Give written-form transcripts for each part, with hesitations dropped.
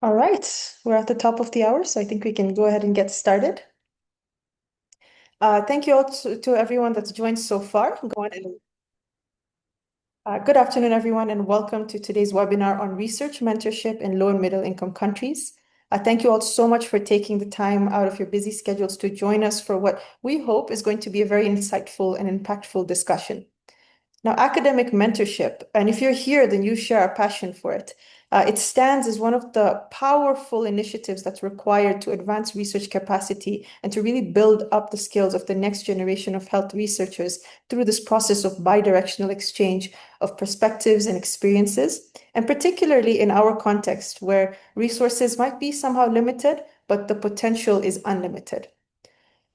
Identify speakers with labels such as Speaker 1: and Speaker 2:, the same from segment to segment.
Speaker 1: All right, we're at the top of the hour, so I think we can go ahead and get started. Thank you all to everyone that's joined so far. Good afternoon, everyone, and welcome to today's webinar on research mentorship in low and middle income countries. Thank you all so much for taking the time out of your busy schedules to join us for what we hope is going to be a very insightful and impactful discussion. Now, academic mentorship, and if you're here, then you share our passion for it. It stands as one of the powerful initiatives that's required to advance research capacity and to really build up the skills of the next generation of health researchers through this process of bidirectional exchange of perspectives and experiences, and particularly in our context where resources might be somehow limited, but the potential is unlimited.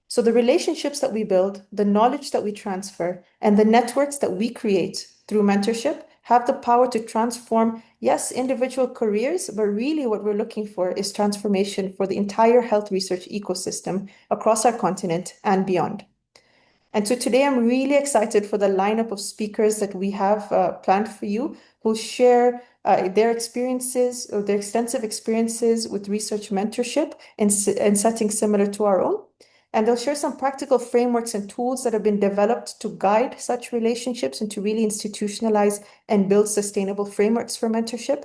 Speaker 1: So the relationships that we build, the knowledge that we transfer, and the networks that we create through mentorship have the power to transform, yes, individual careers, but really what we're looking for is transformation for the entire health research ecosystem across our continent and beyond. And so today I'm really excited for the lineup of speakers that we have planned for you who share their experiences or their extensive experiences with research mentorship in settings similar to our own. And they'll share some practical frameworks and tools that have been developed to guide such relationships and to really institutionalize and build sustainable frameworks for mentorship.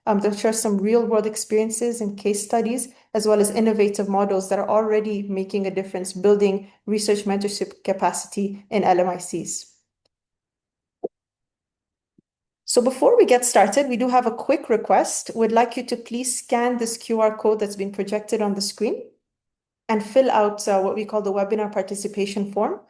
Speaker 1: They'll share some real-world experiences and case studies, as well as innovative models that are already making a difference, building research mentorship capacity in LMICs. So before we get started, we do have a quick request. We'd like you to please scan this QR code that's been projected on the screen and fill out what we call the webinar participation form.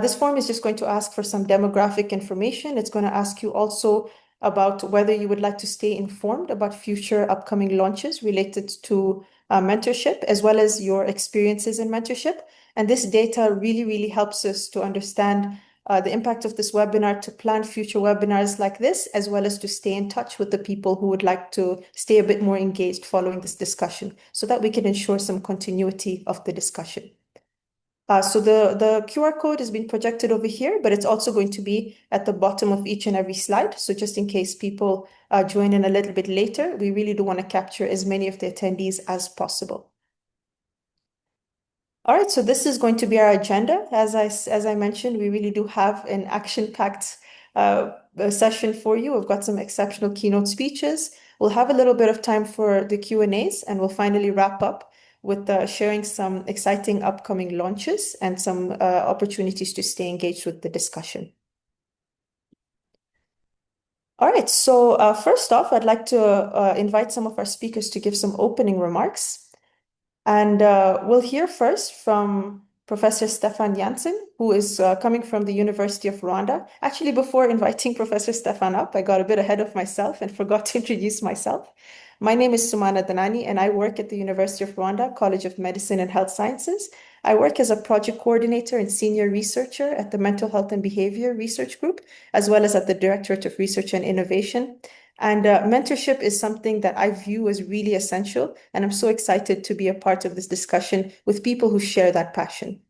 Speaker 1: This form is just going to ask for some demographic information. It's going to ask you also about whether you would like to stay informed about future upcoming launches related to mentorship, as well as your experiences in mentorship. And this data really helps us to understand the impact of this webinar, to plan future webinars like this, as well as to stay in touch with the people who would like to stay a bit more engaged following this discussion, so that we can ensure some continuity of the discussion. So the QR code has been projected over here, but it's also going to be at the bottom of each and every slide. So just in case people join in a little bit later, we really do want to capture as many of the attendees as possible. All right, so this is going to be our agenda. As I mentioned, we really do have an action-packed session for you. We've got some exceptional keynote speeches. We'll have a little bit of time for the Q&As, and we'll finally wrap up with sharing some exciting upcoming launches and some opportunities to stay engaged with the discussion. All right, so first off, I'd like to invite some of our speakers to give some opening remarks. And we'll hear first from Professor Stefan Jansen, who is coming from the University of Rwanda. Actually, before inviting Professor Stefan up, I got a bit ahead of myself and forgot to introduce myself. My name is Sumana Danani, and I work at the University of Rwanda College of Medicine and Health Sciences. I work as a project coordinator and senior researcher at the Mental Health and Behavior Research Group, as well as at the Directorate of Research and Innovation. And mentorship is something that I view as really essential, and I'm so excited to be a part of this discussion with people who share that passion.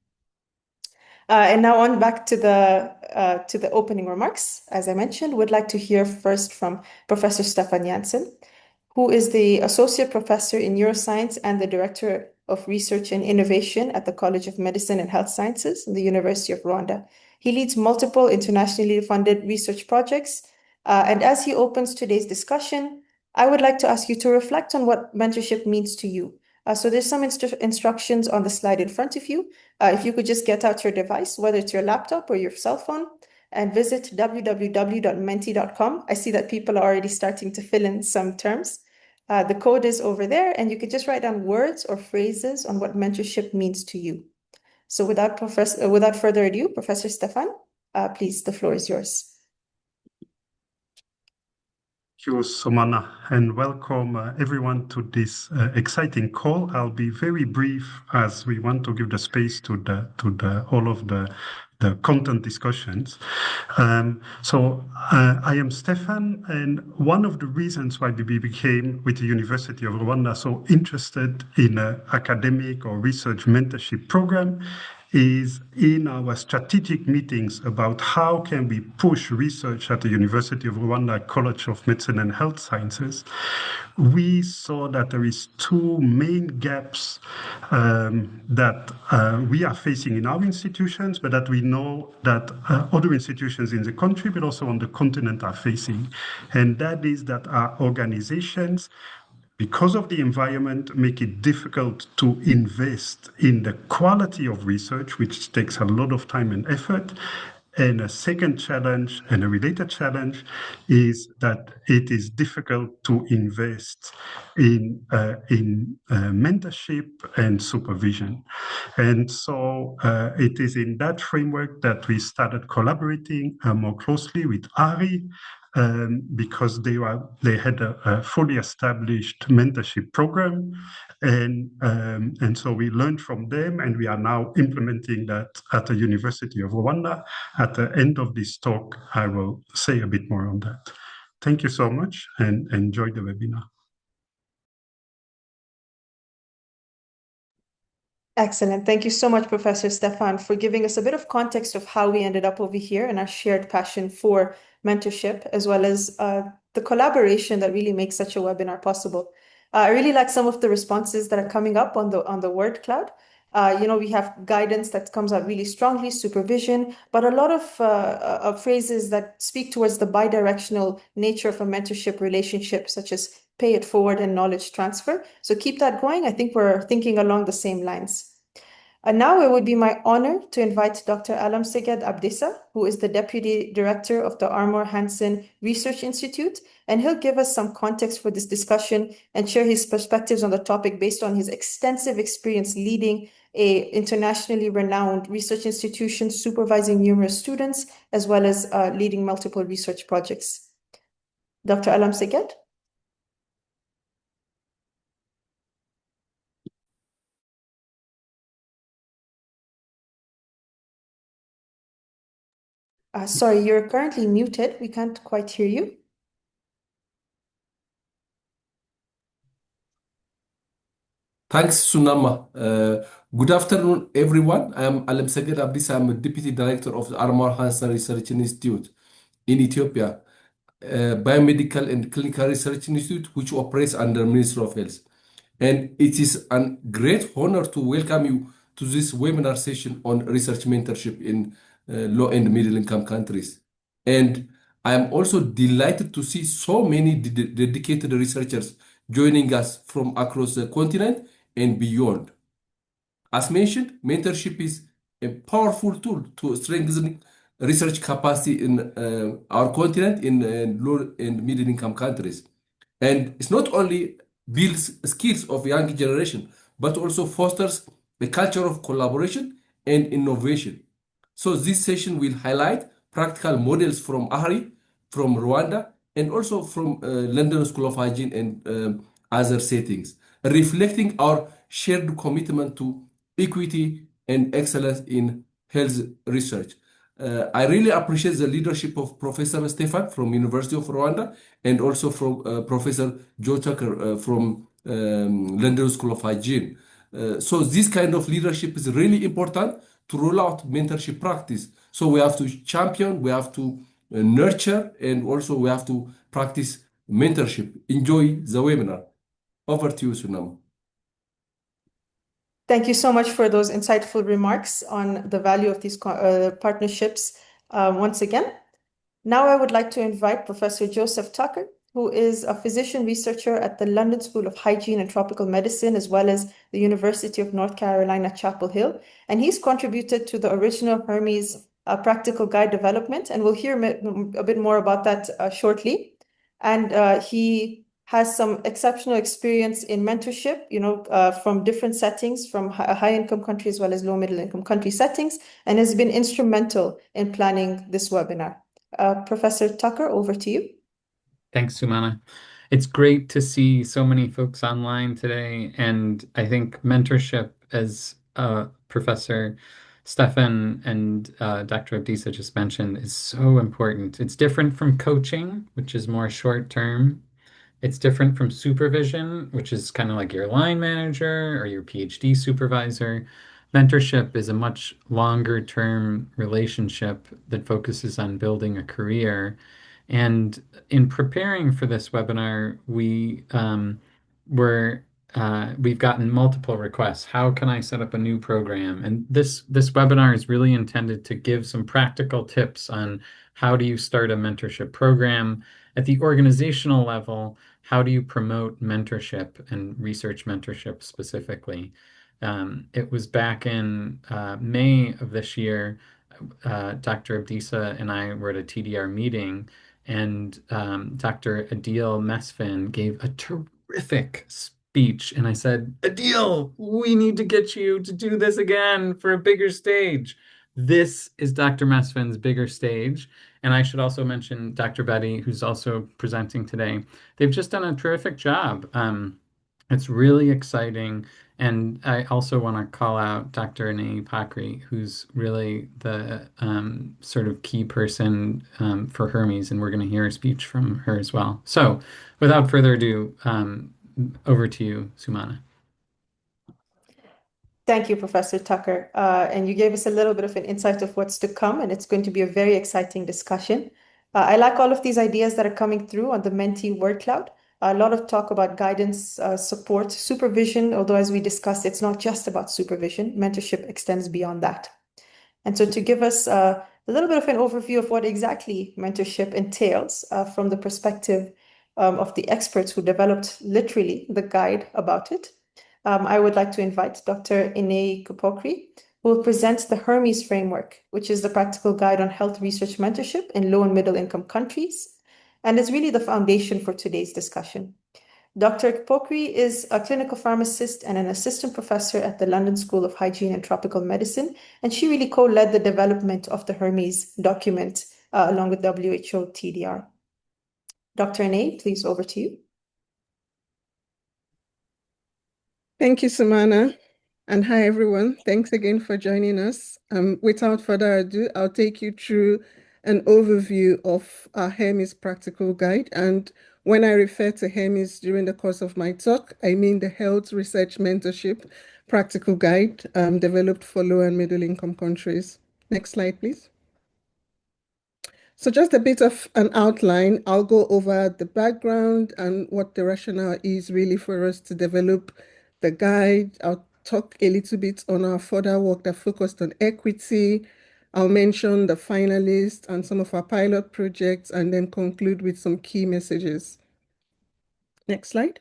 Speaker 1: And now on back to the opening remarks. As I mentioned, we'd like to hear first from Professor Stefan Jansen, who is the Associate Professor in Neuroscience and the Director of Research and Innovation at the College of Medicine and Health Sciences in the University of Rwanda. He leads multiple internationally funded research projects. And as he opens today's discussion, I would like to ask you to reflect on what mentorship means to you. So there's some instructions on the slide in front of you. If you could just get out your device, whether it's your laptop or your cell phone, and visit www.menti.com. I see that people are already starting to fill in some terms. The code is over there, and you could just write down words or phrases on what mentorship means to you. So without further ado, Professor Stefan, please, the floor is yours.
Speaker 2: Thank you, Somana, and welcome everyone to this exciting call. I'll be very brief as we want to give the space to all of the content discussions. I am Stefan, and one of the reasons why we became, with the University of Rwanda, so interested in an academic or research mentorship program is in our strategic meetings about how can we push research at the University of Rwanda College of Medicine and Health Sciences, we saw that there is two main gaps that we are facing in our institutions, but that we know that other institutions in the country, but also on the continent, are facing. And that is that our organizations, because of the environment, make it difficult to invest in the quality of research, which takes a lot of time and effort. And a second challenge, and a related challenge, is that it is difficult to invest in mentorship and supervision. And so it is in that framework that we started collaborating more closely with AHRI, because they had a fully established mentorship program, and so we learned from them, and we are now implementing that at the University of Rwanda. At the end of this talk, I will say a bit more on that. Thank you so much, and enjoy the webinar.
Speaker 1: Excellent. Thank you so much, Professor Stefan, for giving us a bit of context of how we ended up over here and our shared passion for mentorship, as well as the collaboration that really makes such a webinar possible. I really like some of the responses that are coming up on the word cloud. We have guidance that comes out really strongly, supervision, but a lot of phrases that speak towards the bidirectional nature of a mentorship relationship, such as pay it forward and knowledge transfer. So keep that going. I think we're thinking along the same lines. And now it would be my honor to invite Dr. Alamseged Abdissa, who is the Deputy Director of the Armor Hansen Research Institute, and he'll give us some context for this discussion and share his perspectives on the topic based on his extensive experience leading a internationally renowned research institution, supervising numerous students, as well as leading multiple research projects. Dr. Alamseged? Sorry, you're currently muted. We can't quite hear you.
Speaker 3: Thanks, Sunama. Good afternoon, everyone. I am Alamseged Abdissa. I'm a Deputy Director of the Armor Hansen Research Institute in Ethiopia, Biomedical and Clinical Research Institute, which operates under Ministry of Health. And it is a great honor to welcome you to this webinar session on research mentorship in low and middle income countries. And I am also delighted to see so many dedicated researchers joining us from across the continent and beyond. As mentioned, mentorship is a powerful tool to strengthen research capacity in our continent in low and middle income countries. And it's not only builds skills of young generation, but also fosters a culture of collaboration and innovation. So this session will highlight practical models from AHRI, from Rwanda, and also from London School of Hygiene and other settings, reflecting our shared commitment to equity and excellence in health research. I really appreciate the leadership of Professor Stefan from University of Rwanda and also from Professor Joe Tucker from London School of Hygiene. So this kind of leadership is really important to roll out mentorship practice. So we have to champion, we have to nurture, and also we have to practice mentorship. Enjoy the webinar. Over to you, Sunam.
Speaker 1: Thank you so much for those insightful remarks on the value of these partnerships once again. Now I would like to invite Professor Joseph Tucker, who is a physician researcher at the London School of Hygiene and Tropical Medicine, as well as the University of North Carolina, Chapel Hill. And he's contributed to the original Hermes practical guide development, and we'll hear a bit more about that shortly. And he has some exceptional experience in mentorship, from different settings, from high-income countries as well as low-middle-income country settings, and has been instrumental in planning this webinar. Professor Tucker, over to you.
Speaker 4: Thanks, Sumana. It's great to see so many folks online today, and I think mentorship, as Professor Stefan and Dr. Abdissa just mentioned, is so important. It's different from coaching, which is more short term. It's different from supervision, which is kind of like your line manager or your PhD supervisor. mentorship is a much longer term relationship that focuses on building a career. And in preparing for this webinar, were we've gotten multiple requests. How can I set up a new program? And this webinar is really intended to give some practical tips on how do you start a mentorship program at the organizational level. How do you promote mentorship and research mentorship specifically? It was back in May of this year. Dr. Abdisa and I were at a TDR meeting, and Dr. Adil Mesfin gave a terrific speech. And I said, Adil, we need to get you to do this again for a bigger stage. This is Dr. Mesfin's bigger stage. And I should also mention Dr. Betty, who's also presenting today. They've just done a terrific job. It's really exciting. And I also want to call out Dr. AHRI, who's really the sort of key person for Hermes, and we're going to hear a speech from her as well. So without further ado, over to you, Sumana.
Speaker 1: Thank you, Professor Tucker. And you gave us a little bit of an insight of what's to come, and it's going to be a very exciting discussion. I like all of these ideas that are coming through on the Mentee word cloud. A lot of talk about guidance, support, supervision, although as we discussed, it's not just about supervision. Mentorship extends beyond that. And so to give us a little bit of an overview of what exactly mentorship entails from the perspective of the experts who developed literally the guide about it, I would like to invite Dr. Ine Kupokri, who will present the Hermes framework, which is the practical guide on health research mentorship in low and middle income countries, and is really the foundation for today's discussion. Dr. Kupokri is a clinical pharmacist and an assistant professor at the London School of Hygiene and Tropical Medicine, and she really co-led the development of the Hermes document along with WHO TDR. Dr. Ine, please, over to you.
Speaker 5: Thank you, Sumana. And hi, everyone. Thanks again for joining us. Without further ado, I'll take you through an overview of our Hermes practical guide. And when I refer to Hermes during the course of my talk, I mean the Health Research Mentorship Practical Guide developed for low and middle income countries. Next slide, please. So just a bit of an outline. I'll go over the background and what the rationale is really for us to develop the guide. I'll talk a little bit on our further work that focused on equity. I'll mention the finalists and some of our pilot projects, and then conclude with some key messages. Next slide.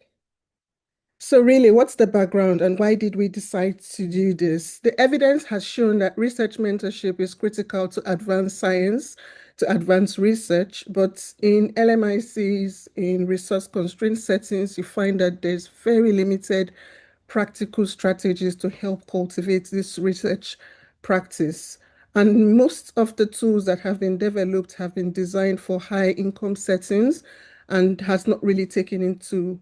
Speaker 5: So really, what's the background and why did we decide to do this? The evidence has shown that research mentorship is critical to advance science, to advance research, but in LMICs, in resource-constrained settings, you find that there's very limited practical strategies to help cultivate this research practice. And most of the tools that have been developed have been designed for high income settings and has not really taken into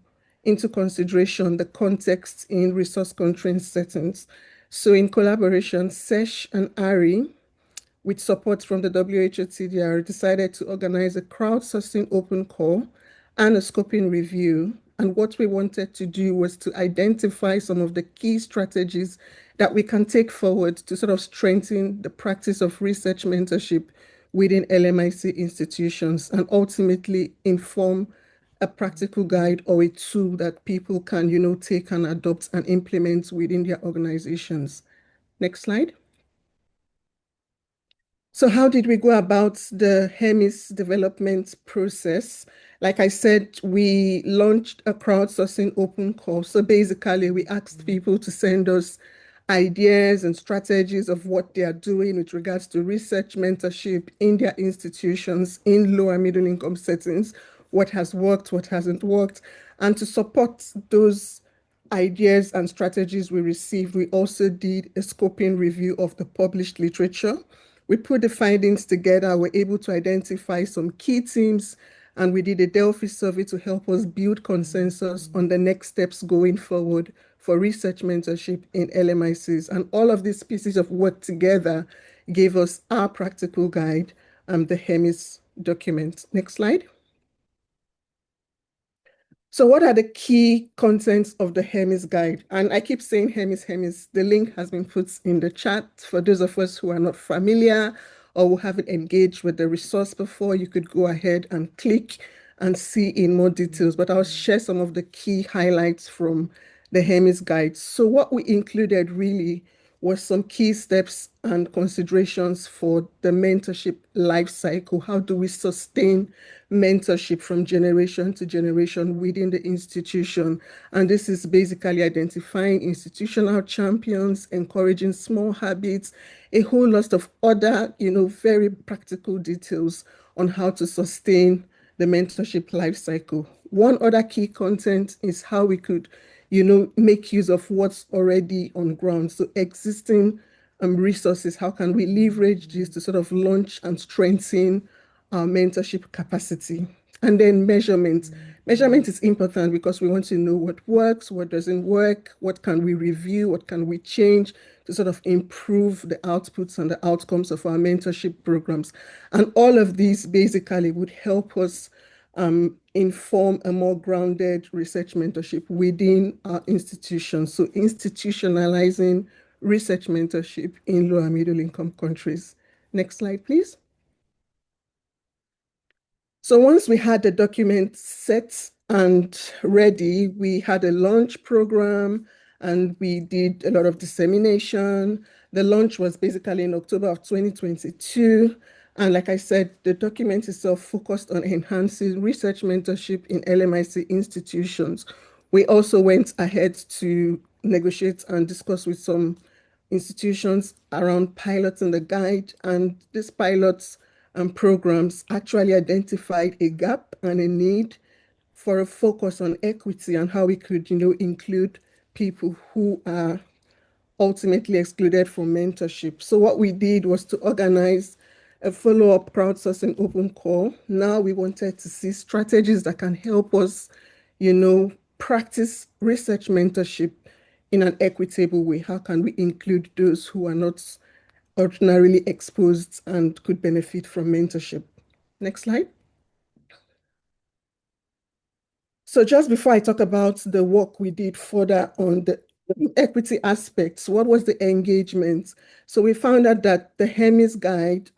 Speaker 5: consideration the context in resource-constrained settings. So in collaboration, SESH and AHRI, with support from the WHO TDR, decided to organize a crowdsourcing open call and a scoping review. And what we wanted to do was to identify some of the key strategies that we can take forward to sort of strengthen the practice of research mentorship within LMIC institutions and ultimately inform a practical guide or a tool that people can, take and adopt and implement within their organizations. Next slide. So how did we go about the Hermes development process? Like I said, we launched a crowdsourcing open call. So basically, we asked people to send us ideas and strategies of what they are doing with regards to research mentorship in their institutions in low and middle income settings, what has worked, what hasn't worked. And to support those ideas and strategies we received, we also did a scoping review of the published literature. We put the findings together, we're able to identify some key themes, and we did a Delphi survey to help us build consensus on the next steps going forward for research mentorship in LMICs. And all of these pieces of work together gave us our practical guide, the Hermes document. Next slide. So what are the key contents of the Hermes guide? And I keep saying Hermes, Hermes. The link has been put in the chat. For those of us who are not familiar or who haven't engaged with the resource before, you could go ahead and click and see in more details. But I'll share some of the key highlights from the Hermes guide. So what we included really was some key steps and considerations for the mentorship life cycle. How do we sustain mentorship from generation to generation within the institution? And this is basically identifying institutional champions, encouraging small habits, a whole lot of other, very practical details on how to sustain the mentorship life cycle. One other key content is how we could make use of what's already on ground. So existing resources, how can we leverage this to sort of launch and strengthen our mentorship capacity? And then measurement. Measurement is important because we want to know what works, what doesn't work, what can we review, what can we change to sort of improve the outputs and the outcomes of our mentorship programs. And all of these basically would help us inform a more grounded research mentorship within our institutions. So institutionalizing research mentorship in low and middle income countries. Next slide, please. So once we had the document set and ready, we had a launch program and we did a lot of dissemination. The launch was basically in October of 2022. And like I said, the document itself focused on enhancing research mentorship in LMIC institutions. We also went ahead to negotiate and discuss with some institutions around pilots in the guide, and these pilots and programs actually identified a gap and a need for a focus on equity and how we could, include people who are ultimately excluded from mentorship. So what we did was to organize a follow-up crowdsourcing open call. Now we wanted to see strategies that can help us, practice research mentorship in an equitable way. How can we include those who are not ordinarily exposed and could benefit from mentorship? Next slide. So just before I talk about the work we did further on the equity aspects, what was the engagement? So we found out that the Hermes guide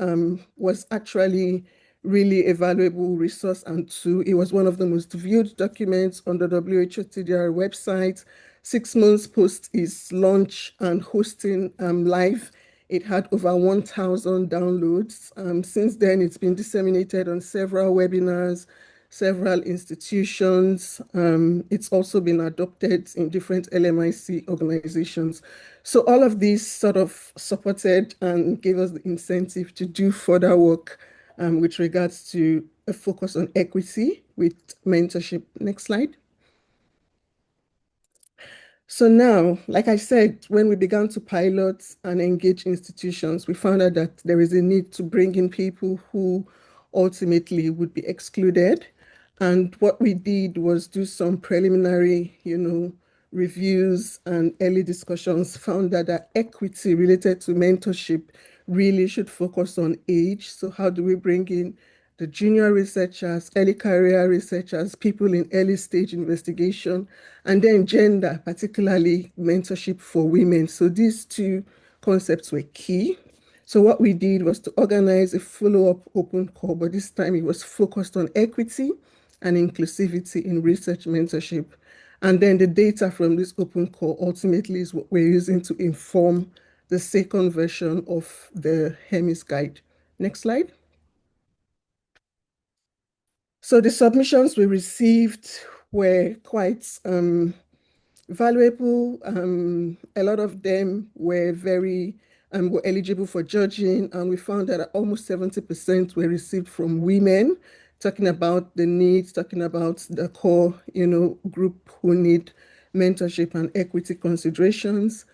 Speaker 5: was actually really a valuable resource and tool. It was one of the most viewed documents on the WHOTDR website. 6 months post its launch and hosting live, it had over 1,000 downloads. Since then, it's been disseminated on several webinars, several institutions. It's also been adopted in different LMIC organizations. So all of these sort of supported and gave us the incentive to do further work with regards to a focus on equity with mentorship. Next slide. So now, like I said, when we began to pilot and engage institutions, we found out that there is a need to bring in people who ultimately would be excluded. And what we did was do some preliminary, reviews and early discussions, found that the equity related to mentorship really should focus on age. So how do we bring in the junior researchers, early career researchers, people in early stage investigation, and then gender, particularly mentorship for women. So these two concepts were key. So what we did was to organize a follow-up open call, but this time it was focused on equity and inclusivity in research mentorship. And then the data from this open call ultimately is what we're using to inform the second version of the Hermes guide. Next slide. So the submissions we received were quite valuable. A lot of them were were eligible for judging, and we found that almost 70% were received from women, talking about the needs, talking about the core, group who need mentorship and equity considerations.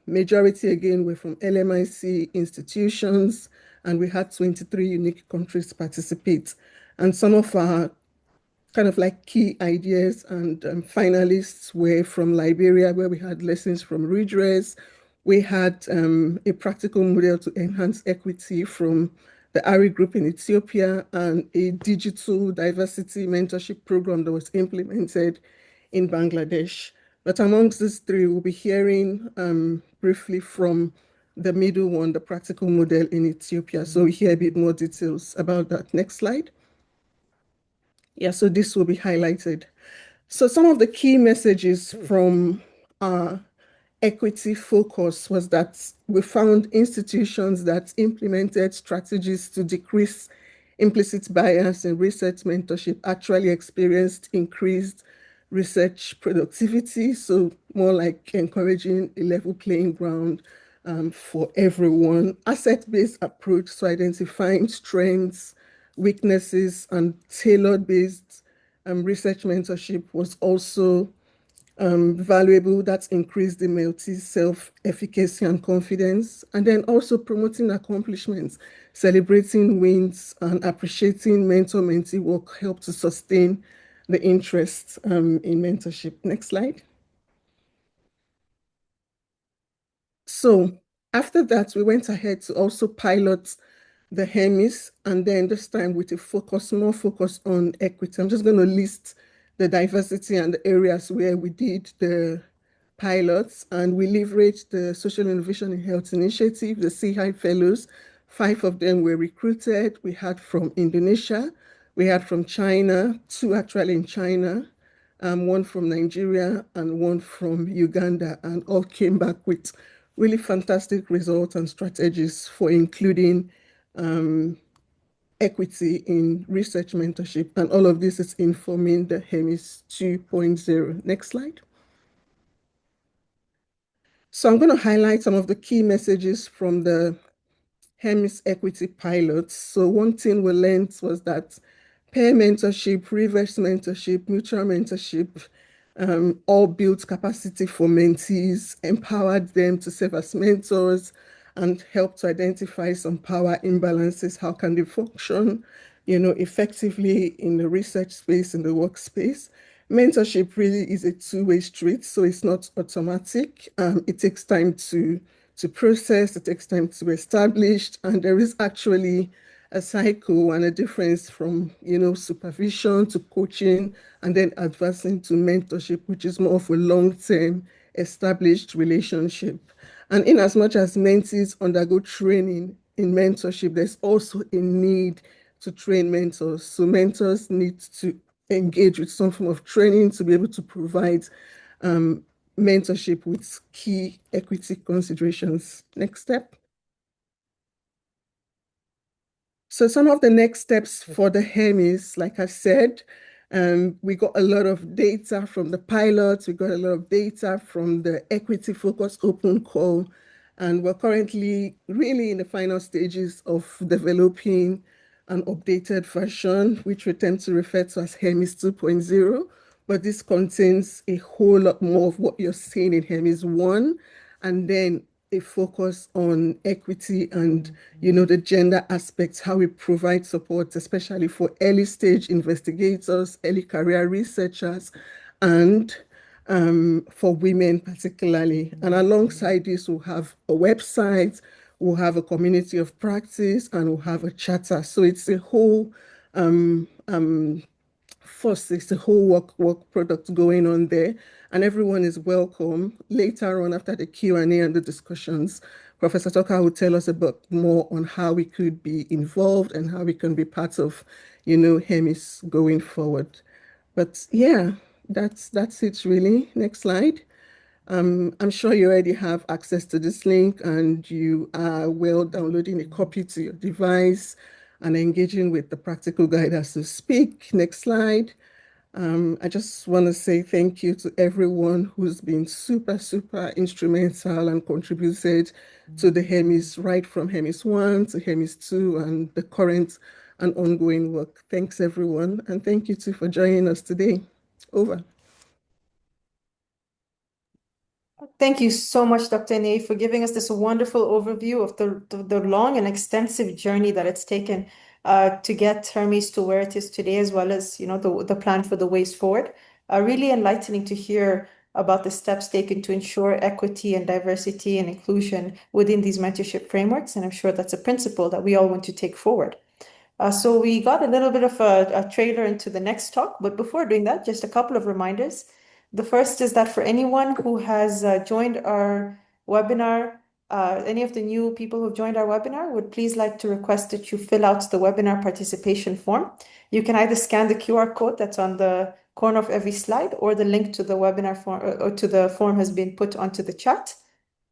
Speaker 5: Majority again were from LMIC institutions, and we had 23 unique countries participate. And some of our kind of like key ideas and finalists were from Liberia, where we had lessons from redress. We had a practical model to enhance equity from the AHRI group in Ethiopia, and a digital diversity mentorship program that was implemented in Bangladesh. But amongst these three, we'll be hearing briefly from the middle one, the practical model in Ethiopia. So we hear a bit more details about that. Next slide. Yeah, so this will be highlighted. So some of the key messages from equity focus was that we found institutions that implemented strategies to decrease implicit bias in research mentorship actually experienced increased research productivity. So more like encouraging a level playing ground for everyone. Asset-based approach to identifying strengths, weaknesses, and tailored-based research mentorship was also valuable. That's increased the mentee's self-efficacy and confidence. And then also promoting accomplishments, celebrating wins, and appreciating mentor-mentee work help to sustain the interest in mentorship. Next slide. So after that, we went ahead to also pilot the HEMIS, and then this time with a more focus on equity. I'm just going to list the diversity and the areas where we did the pilots, and we leveraged the Social Innovation in Health Initiative, the CHI Fellows. 5 of them were recruited. We had from Indonesia, we had from China, 2 actually in China, 1 from Nigeria, and 1 from Uganda, and all came back with really fantastic results and strategies for including equity in research mentorship. And all of this is informing the HEMIS 2.0. Next slide. So I'm going to highlight some of the key messages from the HEMIS equity pilots. So one thing we learned was that peer mentorship, reverse mentorship, mutual mentorship, all built capacity for mentees, empowered them to serve as mentors, and helped to identify some power imbalances. How can they function, effectively in the research space, in the workspace? Mentorship really is a two-way street, so it's not automatic. It takes time to process, it takes time to be established, and there is actually a cycle and a difference from supervision to coaching and then advancing to mentorship, which is more of a long-term established relationship. And in as much as mentees undergo training in mentorship, there's also a need to train mentors. So mentors need to engage with some form of training to be able to provide mentorship with key equity considerations. Next step. So some of the next steps for the HEMIS, like I said, we got a lot of data from the pilots, we got a lot of data from the equity focused open call, and we're currently really in the final stages of developing an updated version, which we tend to refer to as HEMIS 2.0, but this contains a whole lot more of what you're seeing in HEMIS 1, and then a focus on equity and the gender aspects, how we provide support, especially for early stage investigators, early career researchers, and for women particularly. And alongside this, we'll have a website, we'll have a community of practice, and we'll have a charter. So it's a whole first, it's a whole work product going on there, and everyone is welcome. Later on, after the Q&A and the discussions, Professor Tucker will tell us a bit more on how we could be involved and how we can be part of, HEMIS going forward. But yeah, that's it really. Next slide. I'm sure you already have access to this link and you are well downloading a copy to your device and engaging with the practical guide as we speak. Next slide. I just want to say thank you to everyone who's been super, super instrumental and contributed to the HEMIS, right from HEMIS 1 to HEMIS 2 and the current and ongoing work. Thanks, everyone. And thank you too for joining us today. Over.
Speaker 1: Thank you so much, Dr. Ney, for giving us this wonderful overview of the long and extensive journey that it's taken to get Hermes to where it is today, as well as the plan for the ways forward. Really enlightening to hear about the steps taken to ensure equity and diversity and inclusion within these mentorship frameworks. And I'm sure that's a principle that we all want to take forward. So we got a little bit of a trailer into the next talk, but before doing that, just a couple of reminders. The first is that for anyone who has joined our webinar, any of the new people who've joined our webinar, would please like to request that you fill out the webinar participation form. You can either scan the QR code that's on the corner of every slide, or the link to the webinar form or to the form has been put onto the chat.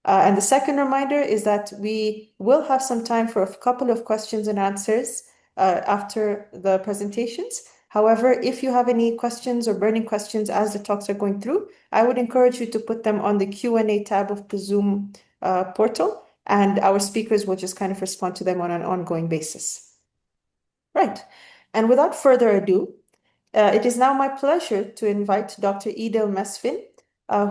Speaker 1: And the second reminder is that we will have some time for a couple of questions and answers after the presentations. However, if you have any questions or burning questions as the talks are going through, I would encourage you to put them on the Q&A tab of the Zoom portal, and our speakers will just kind of respond to them on an ongoing basis. Right. And without further ado, it is now my pleasure to invite Dr. Edel Mesfin,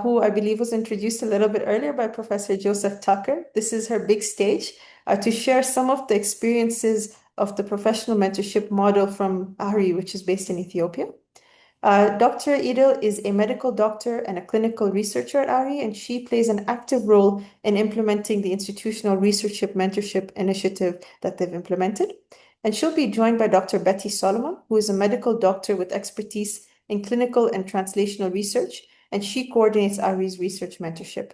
Speaker 1: who I believe was introduced a little bit earlier by Professor Joseph Tucker. This is her big stage to share some of the experiences of the professional mentorship model from AHRI, which is based in Ethiopia. Dr. Edel is a medical doctor and a clinical researcher at AHRI, and she plays an active role in implementing the institutional research mentorship initiative that they've implemented. And she'll be joined by Dr. Betty Solomon, who is a medical doctor with expertise in clinical and translational research, and she coordinates AHRI's research mentorship.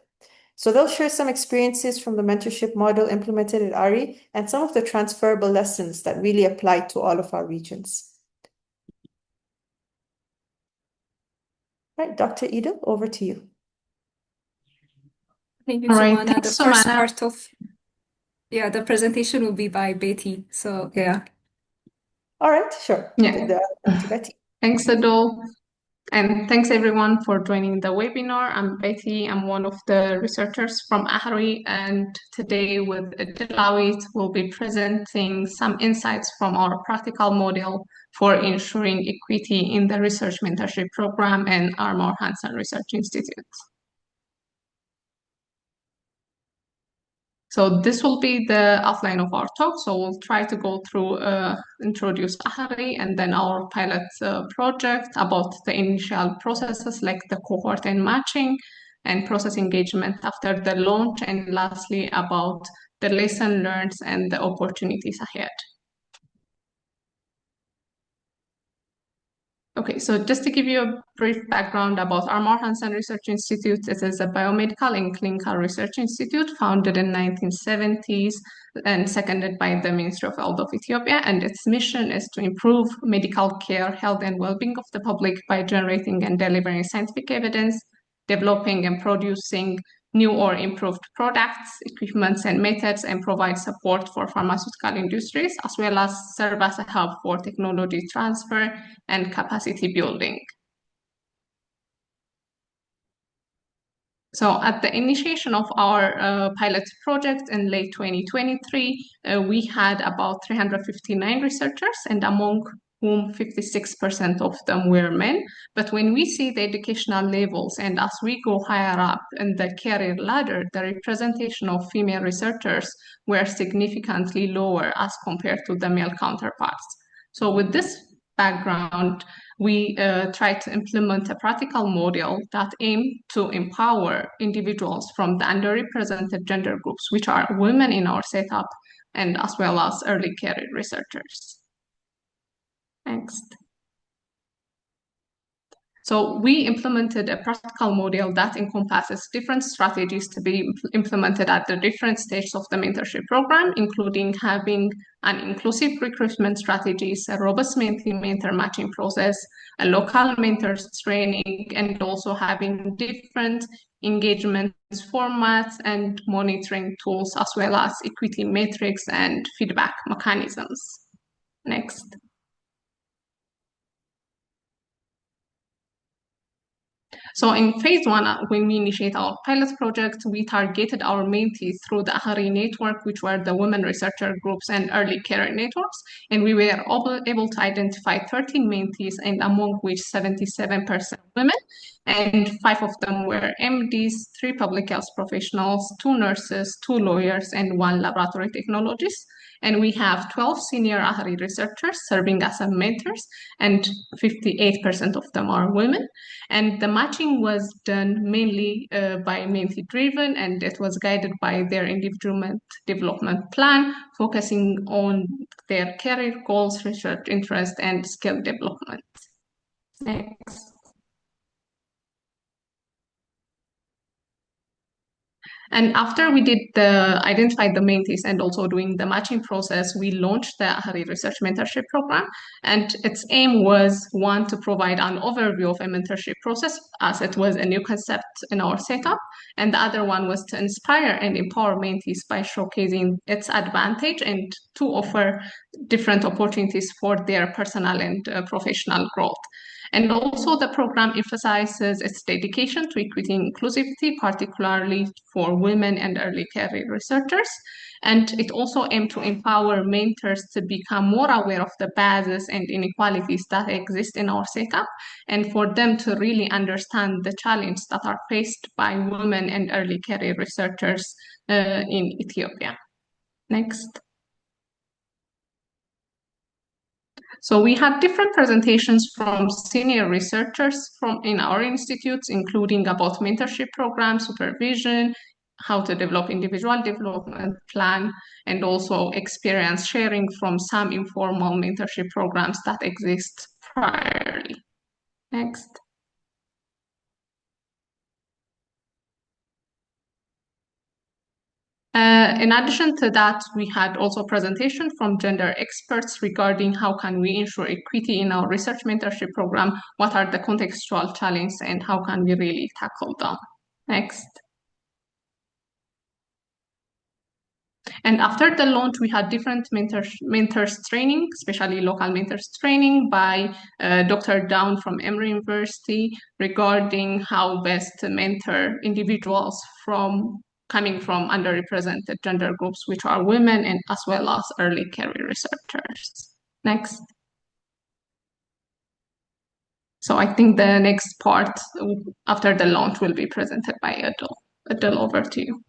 Speaker 1: So they'll share some experiences from the mentorship model implemented at AHRI and some of the transferable lessons that really apply to all of our regions. Right, Dr. Edel, over to you.
Speaker 6: Thank you,
Speaker 7: All right,
Speaker 6: Sumana.
Speaker 7: thanks,
Speaker 6: The first
Speaker 7: Sumana.
Speaker 6: part of the presentation will be by Betty. So yeah.
Speaker 1: All right, sure.
Speaker 7: Yeah.
Speaker 1: Dr. Betty.
Speaker 7: Thanks, Adol. And thanks everyone for joining the webinar. I'm Betty. I'm one of the researchers from AHRI, and today with Delawit, we'll be presenting some insights from our practical model for ensuring equity in the research mentorship program and Armor Hansen Research Institute. So this will be the outline of our talk. So we'll try to go through, introduce AHRI and then our pilot project, about the initial processes like the cohort and matching and process engagement after the launch, and lastly about the lesson learned and the opportunities ahead. Okay, so just to give you a brief background about Armor Hansen Research Institute, it is a biomedical and clinical research institute founded in 1970s and seconded by the Ministry of Health of Ethiopia. And its mission is to improve medical care, health, and well-being of the public by generating and delivering scientific evidence, developing and producing new or improved products, equipments, and methods, and provide support for pharmaceutical industries, as well as serve as a hub for technology transfer and capacity building. So at the initiation of our pilot project in late 2023, we had about 359 researchers, and among whom 56% of them were men. But when we see the educational levels and as we go higher up in the career ladder, the representation of female researchers were significantly lower as compared to the male counterparts. So with this background, we try to implement a practical model that aims to empower individuals from the underrepresented gender groups, which are women in our setup, and as well as early career researchers. Next. So we implemented a practical model that encompasses different strategies to be implemented at the different stages of the mentorship program, including having an inclusive recruitment strategies, a robust mentor matching process, a local mentors training, and also having different engagement formats and monitoring tools, as well as equity metrics and feedback mechanisms. Next. So in phase one, when we initiate our pilot project, we targeted our mentees through the AHRI network, which were the women researcher groups and early career networks. And we were able to identify 13 mentees, and among which 77% women. and 5 of them were MDs, 3 public health professionals, 2 nurses, 2 lawyers, and 1 laboratory technologist. And we have 12 senior AHRI researchers serving as mentors, and 58% of them are women. And the matching was done mainly by mentee-driven, and it was guided by their individual development plan, focusing on their career goals, research interest, and skill development. Next. And after we did identify the mentees and also doing the matching process, we launched the AHRI Research Mentorship Program. And its aim was, one, to provide an overview of a mentorship process, as it was a new concept in our setup. And the other one was to inspire and empower mentees by showcasing its advantage and to offer different opportunities for their personal and professional growth. And also the program emphasizes its dedication to equity and inclusivity, particularly for women and early career researchers. And it also aimed to empower mentors to become more aware of the biases and inequalities that exist in our setup, and for them to really understand the challenges that are faced by women and early career researchers in Ethiopia. Next. So we had different presentations from senior researchers in our institutes, including about mentorship program, supervision, how to develop individual development plan, and also experience sharing from some informal mentorship programs that exist priorly. Next. In addition to that, we had also presentation from gender experts regarding how can we ensure equity in our research mentorship program, what are the contextual challenges, and how can we really tackle them. Next. And after the launch, we had different mentors training, especially local mentors training by Dr. Down from Emory University regarding how best to mentor individuals coming from underrepresented gender groups, which are women and as well as early career researchers. Next. So I think the next part after the launch will be presented by Adele. Adele, over to you.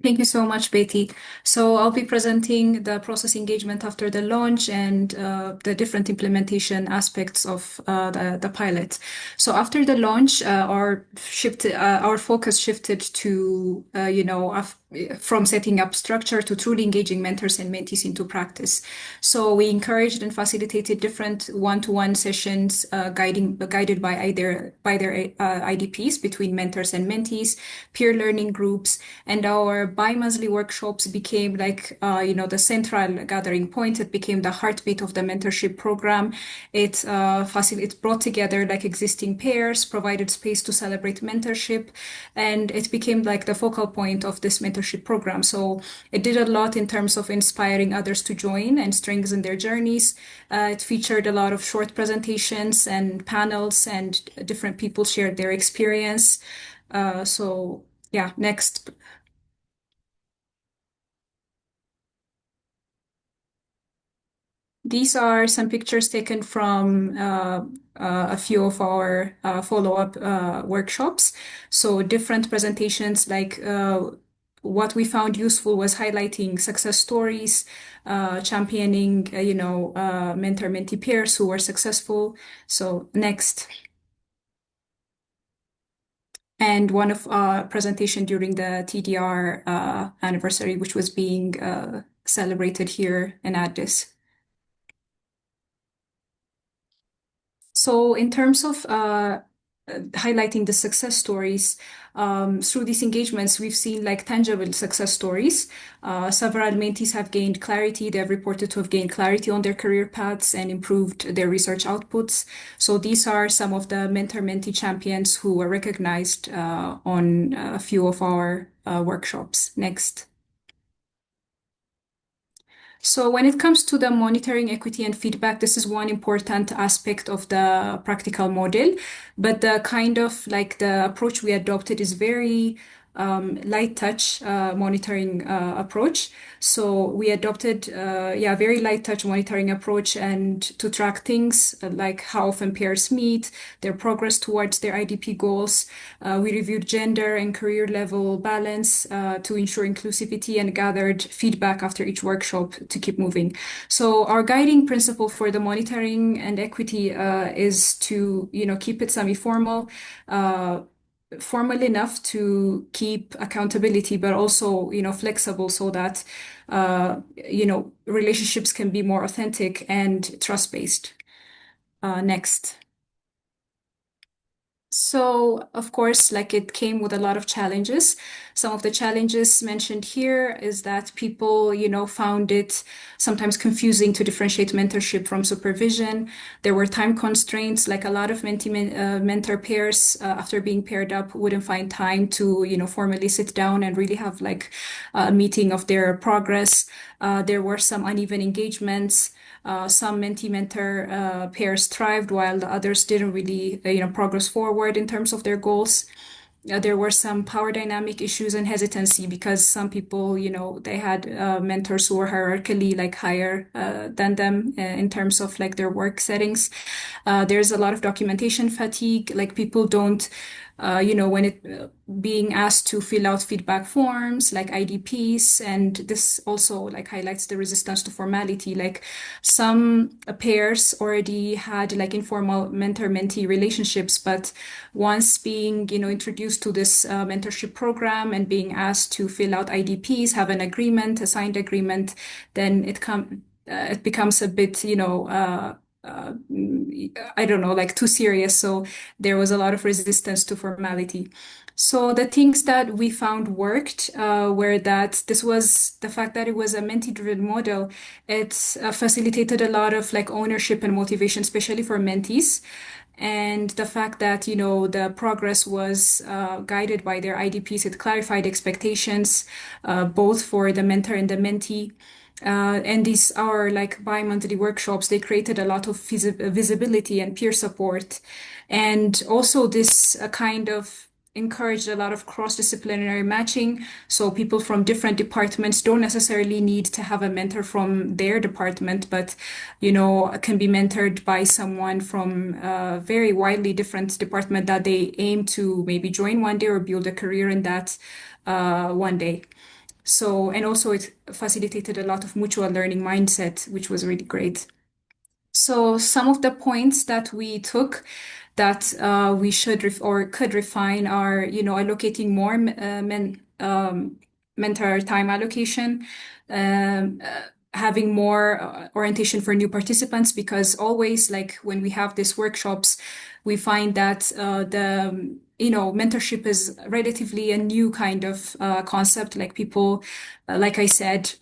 Speaker 6: Thank you so much, Betty. So I'll be presenting the process engagement after the launch and the different implementation aspects of the pilot. So after the launch, our focus shifted to, from setting up structure to truly engaging mentors and mentees into practice. So we encouraged and facilitated different one-to-one sessions guided by their IDPs between mentors and mentees, peer learning groups, and our bi-monthly workshops became like, the central gathering point. It became the heartbeat of the mentorship program. It brought together like existing pairs, provided space to celebrate mentorship, and it became like the focal point of this mentorship program. So it did a lot in terms of inspiring others to join and strengthen their journeys. It featured a lot of short presentations and panels, and different people shared their experience. Next. These are some pictures taken from a few of our follow-up workshops. So different presentations, like what we found useful was highlighting success stories, championing, mentor-mentee pairs who were successful. So next. And one of our presentation during the TDR anniversary, which was being celebrated here in Addis. So in terms of highlighting the success stories, through these engagements, we've seen like tangible success stories. Several mentees have gained clarity. They have reported to have gained clarity on their career paths and improved their research outputs. So these are some of the mentor-mentee champions who were recognized on a few of our workshops. Next. So when it comes to the monitoring, equity, and feedback, this is one important aspect of the practical model. But the kind of like the approach we adopted is very light touch monitoring approach. So we adopted very light touch monitoring approach and to track things like how often pairs meet, their progress towards their IDP goals. We reviewed gender and career level balance to ensure inclusivity and gathered feedback after each workshop to keep moving. So our guiding principle for the monitoring and equity is to keep it semi-formal, formal enough to keep accountability, but also flexible so that relationships can be more authentic and trust-based. Next. So, of course, like it came with a lot of challenges. Some of the challenges mentioned here is that people, found it sometimes confusing to differentiate mentorship from supervision. There were time constraints, like a lot of mentor pairs, after being paired up, wouldn't find time to, formally sit down and really have like a meeting of their progress. There were some uneven engagements. Some mentee-mentor pairs thrived while the others didn't really, progress forward in terms of their goals. There were some power dynamic issues and hesitancy because some people, they had mentors who were hierarchically like higher than them in terms of like their work settings. There's a lot of documentation fatigue, like people don't when being asked to fill out feedback forms like IDPs, and this also like highlights the resistance to formality. Like some pairs already had like informal mentor-mentee relationships, but once being introduced to this mentorship program and being asked to fill out IDPs, have an agreement, a signed agreement, then it becomes a bit I don't know, like too serious. So there was a lot of resistance to formality. So the things that we found worked were that this was the fact that it was a mentee-driven model. It facilitated a lot of like ownership and motivation, especially for mentees. And the fact that, the progress was guided by their IDPs, it clarified expectations both for the mentor and the mentee. And these are like bi-monthly workshops. They created a lot of visibility and peer support. And also this kind of encouraged a lot of cross-disciplinary matching. So people from different departments don't necessarily need to have a mentor from their department, but, can be mentored by someone from a very widely different department that they aim to maybe join one day or build a career in that one day. So, and also it facilitated a lot of mutual learning mindset, which was really great. So some of the points that we took that we should or could refine are, allocating more mentor time allocation, having more orientation for new participants, because always like when we have these workshops, we find that the mentorship is relatively a new kind of concept. Like people, like I said,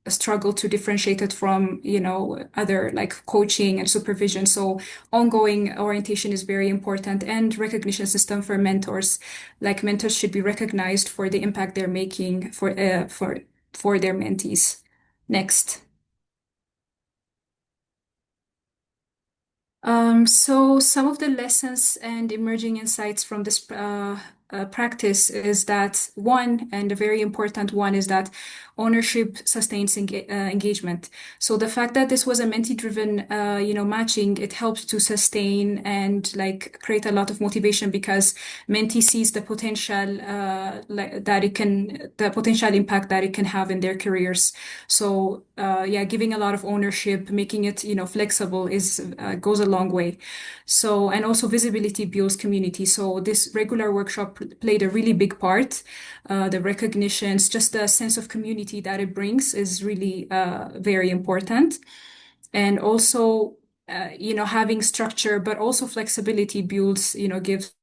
Speaker 6: struggle to differentiate it from other like coaching and supervision. So ongoing orientation is very important, and recognition system for mentors. Like mentors should be recognized for the impact they're making for their mentees. Next. So some of the lessons and emerging insights from this practice is that one, and a very important one, is that ownership sustains engagement. So the fact that this was a mentee-driven, matching, it helps to sustain and like create a lot of motivation because mentee sees the potential, the potential impact that it can have in their careers. So giving a lot of ownership, making it flexible goes a long way. So, and also visibility builds community. So this regular workshop played a really big part. The recognitions, just the sense of community that it brings is really very important. And also, having structure, but also flexibility builds, gives.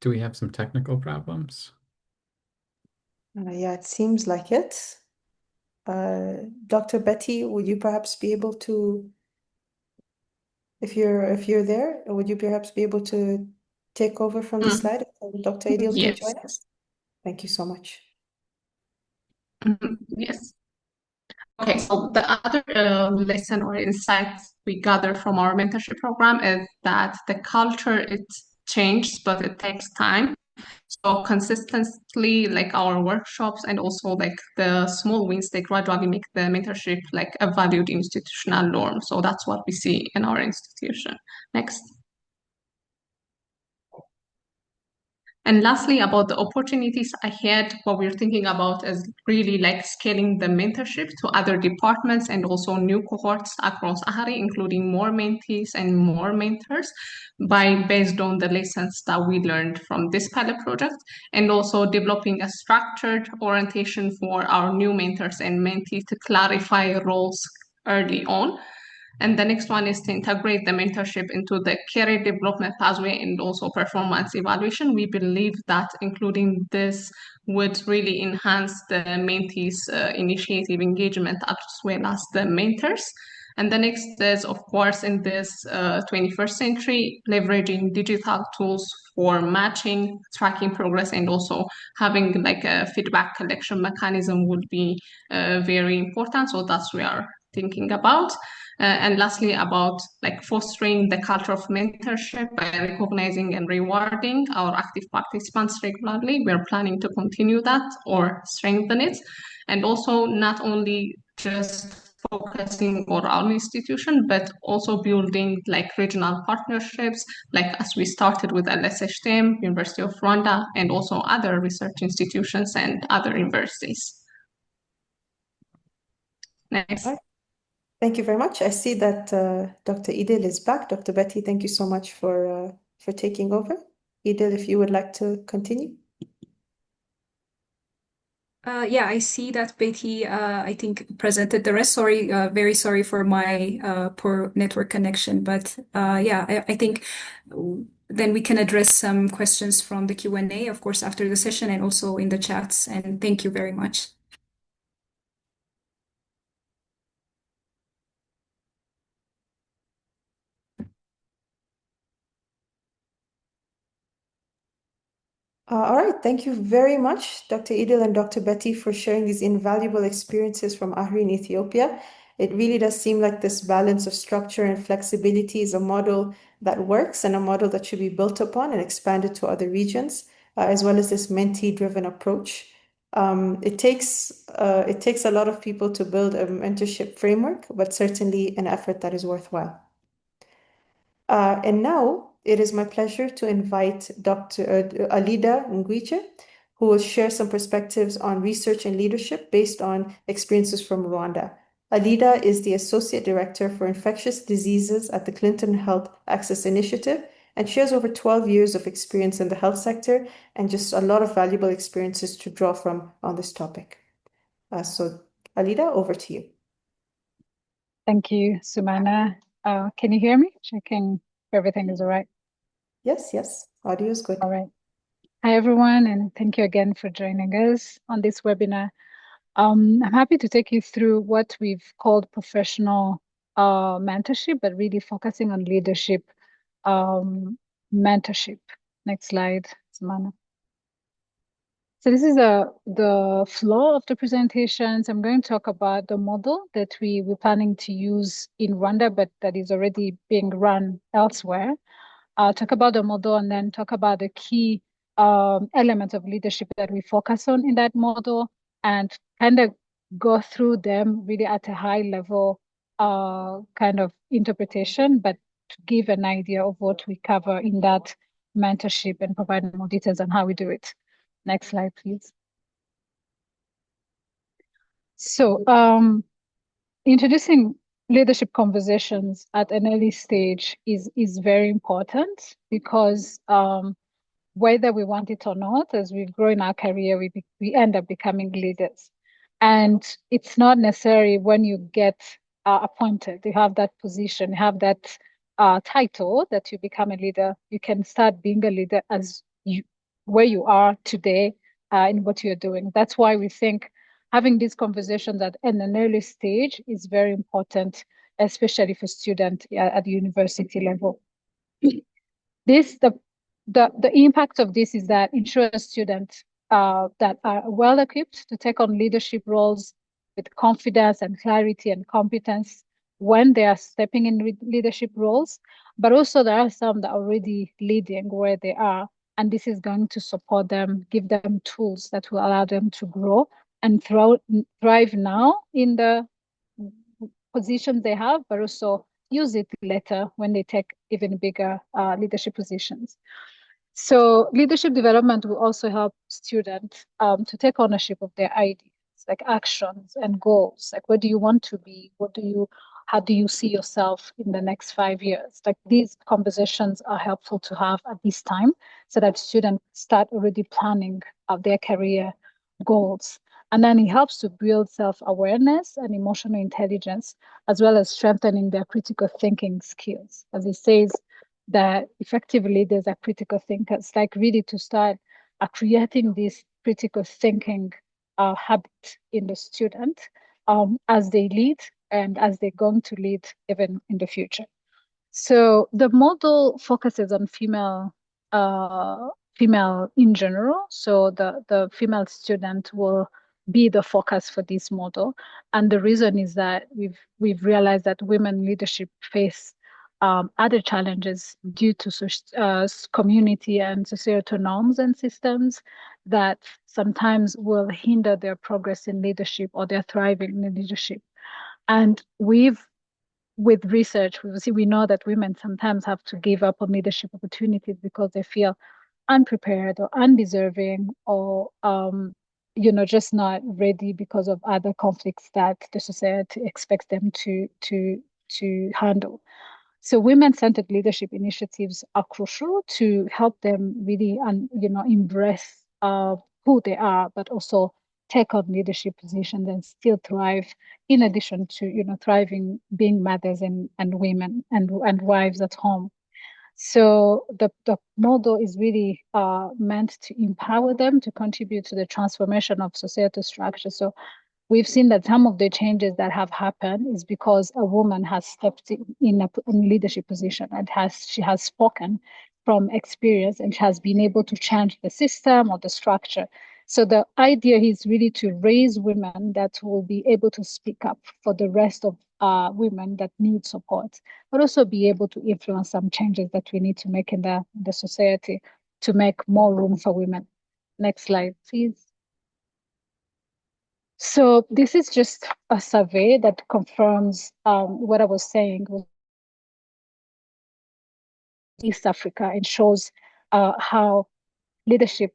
Speaker 4: Do we have some technical problems?
Speaker 1: Yeah, it seems like it. Dr. Betty, would you perhaps be able to, if you're there, would you perhaps be able to take over from the slide. Dr. Idil can
Speaker 7: Yes.
Speaker 1: join us. Thank you so much.
Speaker 7: Yes. Okay, so the other lesson or insights we gather from our mentorship program is that the culture, it changes, but it takes time. So consistently, like our workshops and also like the small wins, they gradually make the mentorship like a valued institutional norm. So that's what we see in our institution. Next. And lastly, about the opportunities ahead, what we're thinking about is really like scaling the mentorship to other departments and also new cohorts across AHRI, including more mentees and more mentors based on the lessons that we learned from this pilot project, and also developing a structured orientation for our new mentors and mentees to clarify roles early on. And the next one is to integrate the mentorship into the career development pathway and also performance evaluation. We believe that including this would really enhance the mentees' initiative engagement as well as the mentors. And the next is, of course, in this 21st century, leveraging digital tools for matching, tracking progress, and also having like a feedback collection mechanism would be very important. So that's what we are thinking about. And lastly, about like fostering the culture of mentorship by recognizing and rewarding our active participants regularly. We're planning to continue that or strengthen it. And also not only just focusing on our institution, but also building like regional partnerships, like as we started with LSHTM, University of Rwanda, and also other research institutions and other universities. Next.
Speaker 1: Thank you very much. I see that Dr. Idil is back. Dr. Betty, thank you so much for taking over. Idil, if you would like to continue.
Speaker 6: Yeah, I see that Betty, I think, presented the rest. Sorry, very sorry for my poor network connection. But yeah, I think then we can address some questions from the Q&A, of course, after the session and also in the chats. And thank you very much.
Speaker 1: All right, thank you very much, Dr. Idil and Dr. Betty, for sharing these invaluable experiences from AHRI in Ethiopia. It really does seem like this balance of structure and flexibility is a model that works and a model that should be built upon and expanded to other regions, as well as this mentee-driven approach. It takes a lot of people to build a mentorship framework, but certainly an effort that is worthwhile. And now it is my pleasure to invite Dr. Alida Ngwije, who will share some perspectives on research and leadership based on experiences from Rwanda. Alida is the Associate Director for Infectious Diseases at the Clinton Health Access Initiative, and she has over 12 years of experience in the health sector and just a lot of valuable experiences to draw from on this topic. So Alida, over to you.
Speaker 8: Thank you, Sumana. Can you hear me? Checking if everything is all right.
Speaker 1: Yes, audio is good.
Speaker 8: All right. Hi, everyone, and thank you again for joining us on this webinar. I'm happy to take you through what we've called professional mentorship, but really focusing on leadership mentorship. Next slide, Sumana. So this is the flow of the presentations. I'm going to talk about the model that we're planning to use in Rwanda, but that is already being run elsewhere. I'll talk about the model and then talk about the key elements of leadership that we focus on in that model and kind of go through them really at a high level kind of interpretation, but to give an idea of what we cover in that mentorship and provide more details on how we do it. Next slide, please. So introducing leadership conversations at an early stage is very important because whether we want it or not, as we grow in our career, we end up becoming leaders. And it's not necessary when you get appointed, you have that position, you have that title that you become a leader. You can start being a leader as where you are today in what you're doing. That's why we think having these conversations at an early stage is very important, especially for students at the university level. the impact of this is that ensures students that are well equipped to take on leadership roles with confidence and clarity and competence when they are stepping in leadership roles. But also there are some that are already leading where they are, and this is going to support them, give them tools that will allow them to grow and thrive now in the positions they have, but also use it later when they take even bigger leadership positions. So leadership development will also help students to take ownership of their ideas, like actions and goals. Like, where do you want to be? How do you see yourself in the next 5 years? Like, these conversations are helpful to have at this time so that students start already planning their career goals. And then it helps to build self-awareness and emotional intelligence, as well as strengthening their critical thinking skills. As it says, that effectively there's a critical thinkers, like really to start creating this critical thinking habit in the student as they lead and as they're going to lead even in the future. So the model focuses on female in general. So the female student will be the focus for this model. And the reason is that we've realized that women leadership face other challenges due to community and societal norms and systems that sometimes will hinder their progress in leadership or their thriving in leadership. And with research, we know that women sometimes have to give up on leadership opportunities because they feel unprepared or undeserving or just not ready because of other conflicts that the society expects them to handle. So women-centered leadership initiatives are crucial to help them really embrace who they are, but also take on leadership positions and still thrive, in addition to thriving, being mothers and women and wives at home. So the model is really meant to empower them to contribute to the transformation of societal structure. So we've seen that some of the changes that have happened is because a woman has stepped in a leadership position and she has spoken from experience and has been able to change the system or the structure. So the idea is really to raise women that will be able to speak up for the rest of women that need support, but also be able to influence some changes that we need to make in the society to make more room for women. Next slide, please. So this is just a survey that confirms what I was saying with East Africa and shows how leadership,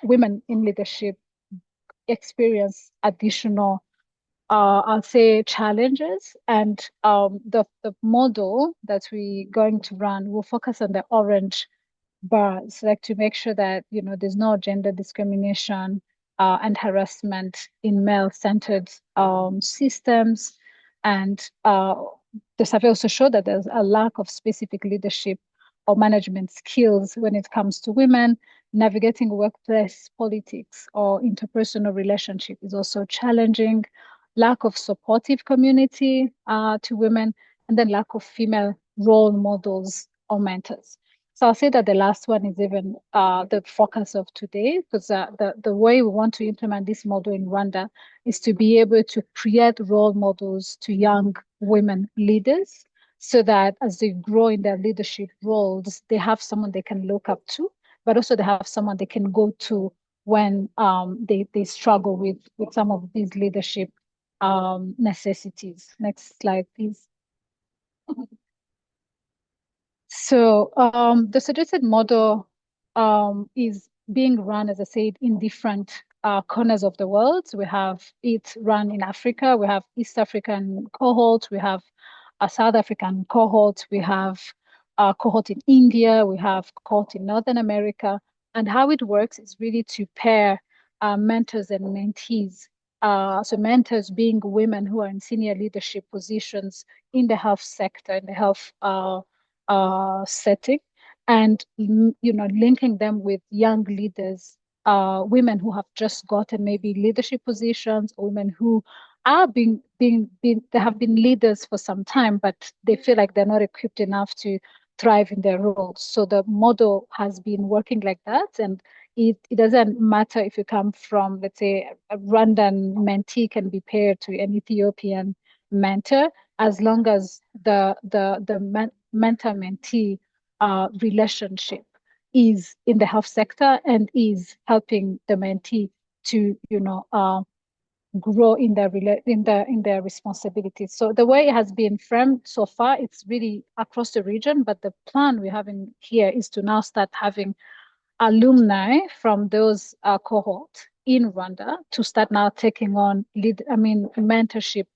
Speaker 8: women in leadership experience additional, I'll say, challenges. And the model that we're going to run will focus on the orange bars, like to make sure that there's no gender discrimination and harassment in male-centered systems. And the survey also showed that there's a lack of specific leadership or management skills when it comes to women. Navigating workplace politics or interpersonal relationship is also challenging. Lack of supportive community to women, and then lack of female role models or mentors. So I'll say that the last one is even the focus of today, because the way we want to implement this model in Rwanda is to be able to create role models to young women leaders so that as they grow in their leadership roles, they have someone they can look up to, but also they have someone they can go to when they struggle with some of these leadership necessities. Next slide, please. So the suggested model is being run, as I said, in different corners of the world. We have it run in Africa. We have East African cohort. We have a South African cohort. We have a cohort in India. We have cohort in Northern America. And how it works is really to pair mentors and mentees. So mentors being women who are in senior leadership positions in the health sector, in the health setting, and linking them with young leaders, women who have just gotten maybe leadership positions, or women who are they have been leaders for some time, but they feel like they're not equipped enough to thrive in their roles. So the model has been working like that, and it doesn't matter if you come from, let's say, a Rwandan mentee can be paired to an Ethiopian mentor, as long as the mentor-mentee relationship is in the health sector and is helping the mentee to grow in their responsibilities. So the way it has been framed so far, it's really across the region, but the plan we're having here is to now start having alumni from those cohorts in Rwanda to start now taking on mentorship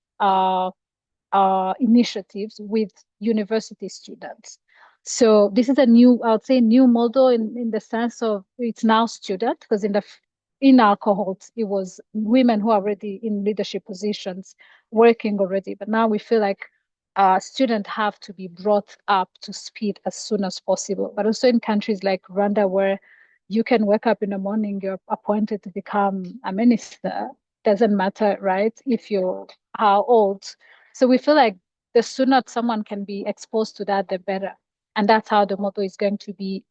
Speaker 8: initiatives with university students. So this is a new, I would say, new model in the sense of it's now student, because in our cohorts, it was women who are already in leadership positions working already. But now we feel like students have to be brought up to speed as soon as possible. But also in countries like Rwanda, where you can wake up in the morning, you're appointed to become a minister. Doesn't matter, right? If you're how old. So we feel like the sooner someone can be exposed to that, the better. And that's how the model is going to be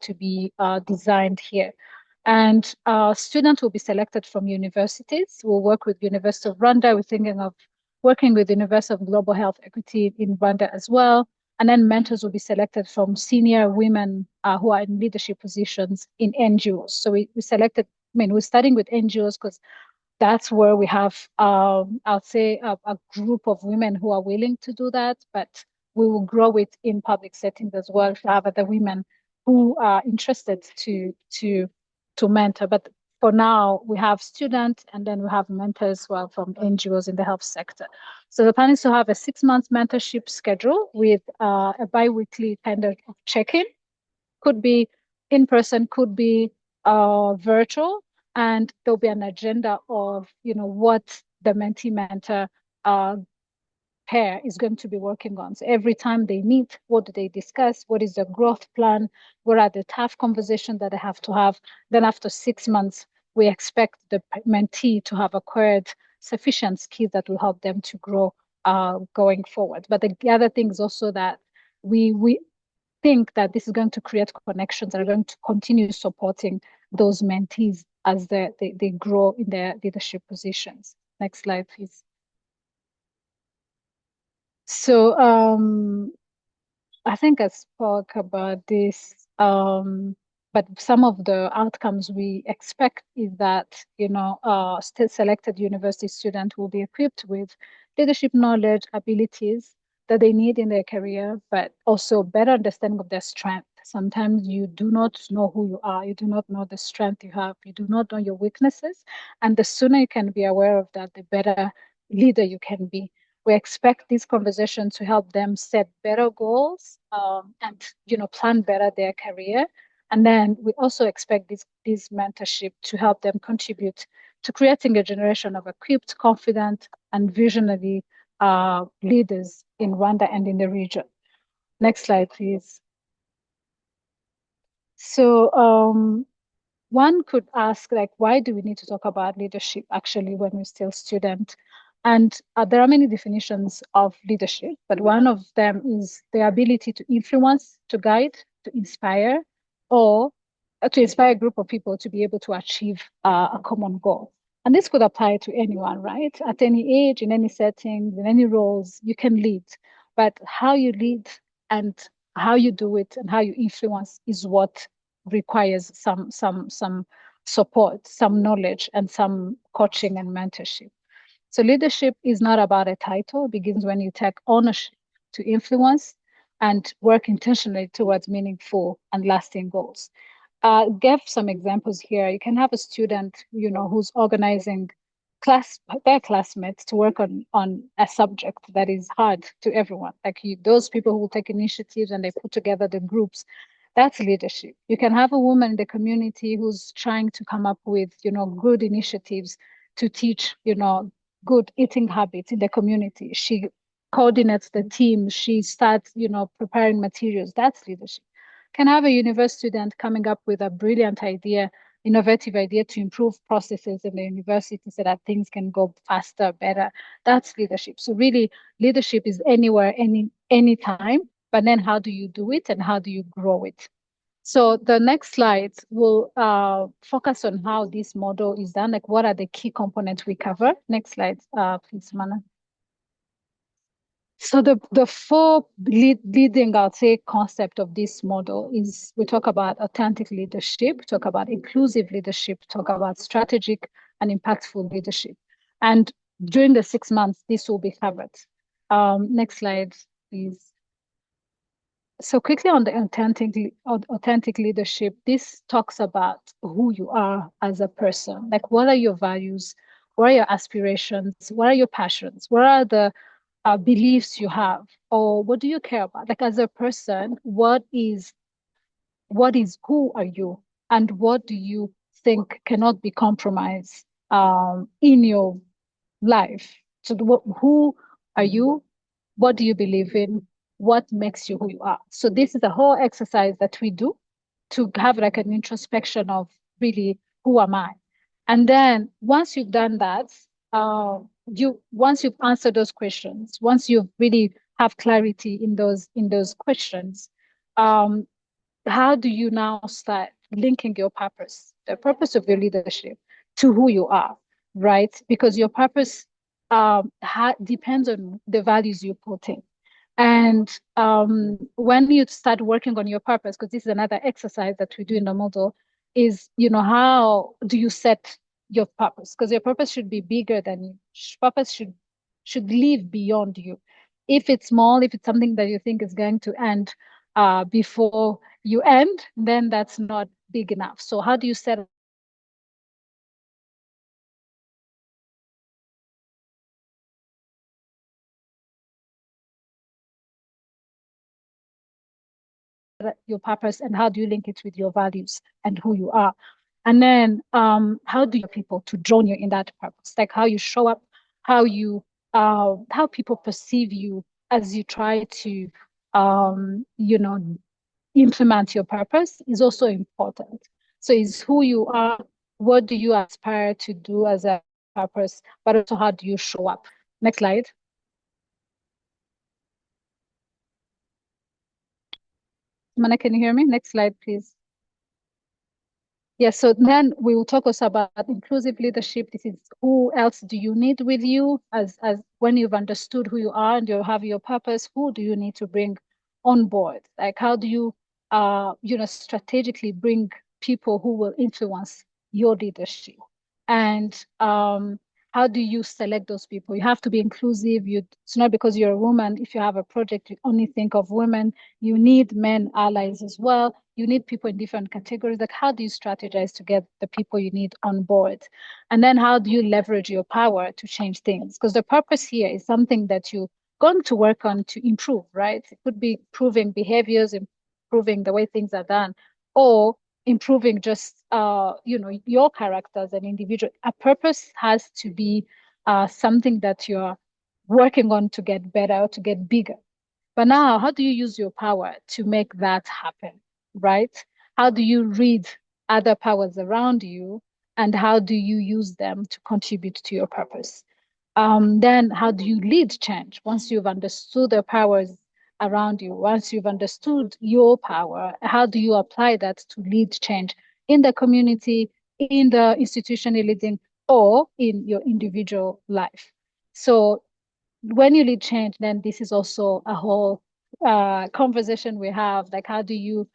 Speaker 8: designed here. And students will be selected from universities. We'll work with University of Rwanda. We're thinking of working with University of Global Health Equity in Rwanda as well. And then mentors will be selected from senior women who are in leadership positions in NGOs. So we selected, we're starting with NGOs because that's where we have, I'll say, a group of women who are willing to do that, but we will grow it in public settings as well to have other women who are interested to mentor. But for now, we have students and then we have mentors as well from NGOs in the health sector. So the plan is to have a 6-month mentorship schedule with a bi-weekly kind of check-in. Could be in person, could be virtual, and there'll be an agenda of what the mentee-mentor pair is going to be working on. So every time they meet, what do they discuss? What is the growth plan? What are the tough conversations that they have to have? Then after 6 months, we expect the mentee to have acquired sufficient skills that will help them to grow going forward. But the other thing is also that we think that this is going to create connections that are going to continue supporting those mentees as they grow in their leadership positions. Next slide, please. So I think I spoke about this, but some of the outcomes we expect is that, state selected university students will be equipped with leadership knowledge, abilities that they need in their career, but also better understanding of their strength. Sometimes you do not know who you are, you do not know the strength you have, you do not know your weaknesses. And the sooner you can be aware of that, the better leader you can be. We expect these conversations to help them set better goals and plan better their career. And then we also expect this mentorship to help them contribute to creating a generation of equipped, confident, and visionary leaders in Rwanda and in the region. Next slide, please. So one could ask, why do we need to talk about leadership actually when we're still student? And there are many definitions of leadership, but one of them is the ability to influence, to guide, to inspire, or to inspire a group of people to be able to achieve a common goal. And this could apply to anyone, right? At any age, in any setting, in any roles, you can lead. But how you lead and how you do it and how you influence is what requires some support, some knowledge, and some coaching and mentorship. So leadership is not about a title. It begins when you take ownership to influence and work intentionally towards meaningful and lasting goals. Give some examples here. You can have a student, who's organizing their classmates to work on a subject that is hard to everyone. Those people who will take initiatives and they put together the groups. That's leadership. You can have a woman in the community who's trying to come up with, good initiatives to teach, good eating habits in the community. She coordinates the team. She starts, preparing materials. That's leadership. Can have a university student coming up with a brilliant idea, innovative idea to improve processes in the university so that things can go faster, better. That's leadership. So really, leadership is anywhere, anytime, but then how do you do it and how do you grow it? So the next slide will focus on how this model is done, like what are the key components we cover. Next slide, please, Mana. So the four leading, I'll say, concept of this model is we talk about authentic leadership, talk about inclusive leadership, talk about strategic and impactful leadership. And during the 6 months, this will be covered. Next slide, please. So quickly on the authentic leadership, this talks about who you are as a person. Like, what are your values? What are your aspirations? What are your passions? What are the beliefs you have? Or what do you care about? Like, as a person, who are you? And what do you think cannot be compromised in your life? So who are you? What do you believe in? What makes you who you are? So this is a whole exercise that we do to have like an introspection of really who am I? And then once you've done that, once you've answered those questions, once you really have clarity in those questions, um, how do you now start linking your purpose, the purpose of your leadership, to who you are, right? Because your purpose depends on the values you put in. And when you start working on your purpose, because this is another exercise that we do in the model, is, how do you set your purpose? Because your purpose should be bigger than you. Purpose should live beyond you. If it's small, if it's something that you think is going to end before you end, then that's not big enough. So how do you set your purpose, and how do you link it with your values and who you are? And then how do you people to join you in that purpose? Like how you show up, how people perceive you as you try to implement your purpose is also important. So it's who you are, what do you aspire to do as a purpose, but also how do you show up? Next slide. Mana, can you hear me? Next slide, please. Yeah, so then we will talk also about inclusive leadership. This is who else do you need with you as when you've understood who you are and you have your purpose, who do you need to bring on board? Like how do you strategically bring people who will influence your leadership? And how do you select those people? You have to be inclusive. It's not because you're a woman. If you have a project, you only think of women. You need men allies as well. You need people in different categories. Like, how do you strategize to get the people you need on board? And then how do you leverage your power to change things? Because the purpose here is something that you're going to work on to improve, right? It could be improving behaviors, improving the way things are done, or improving just your character as an individual. A purpose has to be something that you're working on to get better, to get bigger. But now, how do you use your power to make that happen, right? How do you read other powers around you, and how do you use them to contribute to your purpose? Then how do you lead change once you've understood the powers around you? Once you've understood your power, how do you apply that to lead change in the community, in the institution you're leading, or in your individual life? So when you lead change, then this is also a whole conversation we have. Like, how do you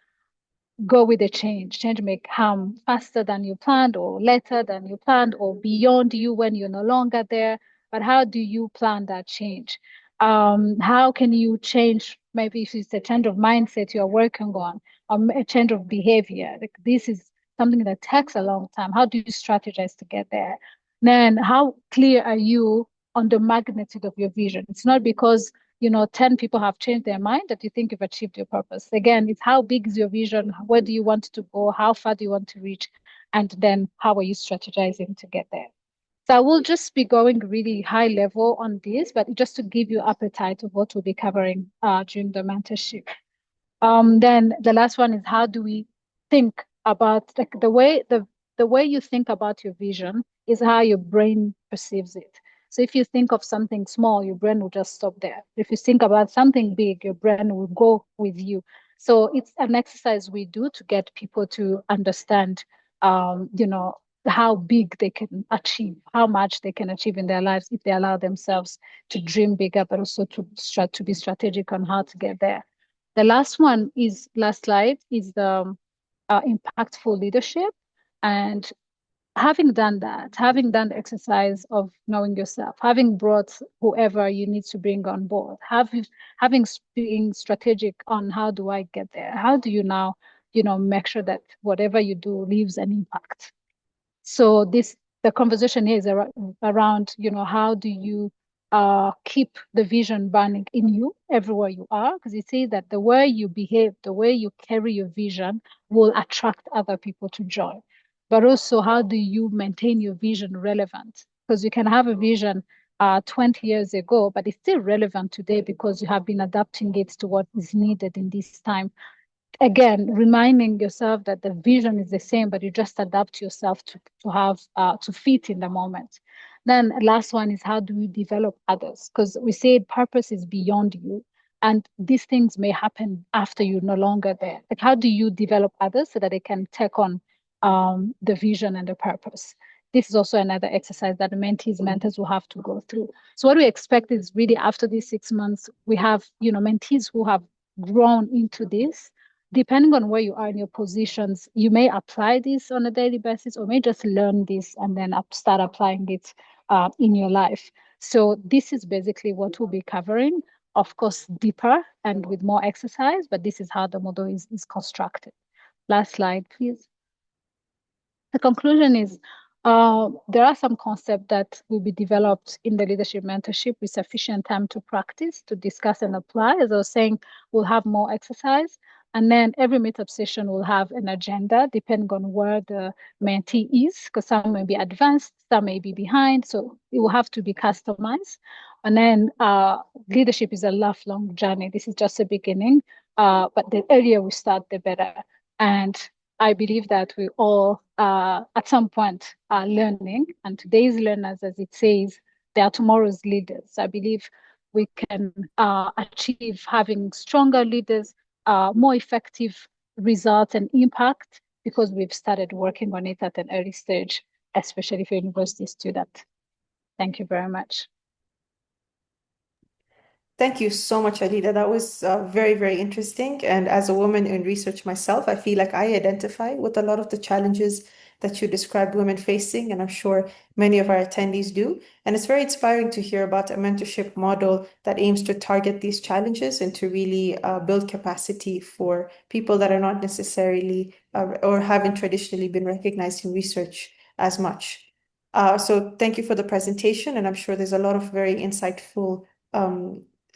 Speaker 8: go with the change? Change may come faster than you planned, or later than you planned, or beyond you when you're no longer there. But how do you plan that change? How can you change? Maybe if it's a change of mindset you're working on, or a change of behavior. Like, this is something that takes a long time. How do you strategize to get there? Then, how clear are you on the magnitude of your vision? It's not because 10 people have changed their mind that you think you've achieved your purpose. Again, it's how big is your vision? Where do you want to go? How far do you want to reach? And then how are you strategizing to get there? So I will just be going really high level on this, but just to give you appetite of what we'll be covering during the mentorship. Then the last one is, how do we think about, like, the way you think about your vision is how your brain perceives it. So if you think of something small, your brain will just stop there. If you think about something big, your brain will go with you. So it's an exercise we do to get people to understand, how big they can achieve, how much they can achieve in their lives if they allow themselves to dream bigger, but also to be strategic on how to get there. The last slide is the impactful leadership. And having done that, having done the exercise of knowing yourself, having brought whoever you need to bring on board, having being strategic on how do I get there? How do you now, make sure that whatever you do leaves an impact? So the conversation here is around, how do you keep the vision burning in you everywhere you are? Because you see that the way you behave, the way you carry your vision will attract other people to join. But also, how do you maintain your vision relevant? Because you can have a vision 20 years ago, but it's still relevant today because you have been adapting it to what is needed in this time. Again, reminding yourself that the vision is the same, but you just adapt yourself to fit in the moment. Then last one is, how do you develop others? Because we said purpose is beyond you, and these things may happen after you're no longer there. Like, how do you develop others so that they can take on the vision and the purpose? This is also another exercise that the mentors will have to go through. So what we expect is really after these 6 months, we have, mentees who have grown into this. Depending on where you are in your positions, you may apply this on a daily basis or may just learn this and then start applying it in your life. So this is basically what we'll be covering, of course, deeper and with more exercise, but this is how the model is constructed. Last slide, please. The conclusion is there are some concepts that will be developed in the leadership mentorship with sufficient time to practice, to discuss and apply. As I was saying, we'll have more exercise. And then every meetup session will have an agenda depending on where the mentee is, because some may be advanced, some may be behind. So it will have to be customized. And then leadership is a lifelong journey. This is just a beginning. But the earlier we start, the better. And I believe that we all, at some point, are learning. And today's learners, as it says, they are tomorrow's leaders. I believe we can achieve having stronger leaders, more effective results and impact because we've started working on it at an early stage, especially for university students. Thank you very much.
Speaker 1: Thank you so much, Alida. That was very, very interesting. And as a woman in research myself, I feel like I identify with a lot of the challenges that you described women facing, and I'm sure many of our attendees do. And it's very inspiring to hear about a mentorship model that aims to target these challenges and to really build capacity for people that are not necessarily or haven't traditionally been recognized in research as much. So thank you for the presentation, and I'm sure there's a lot of very insightful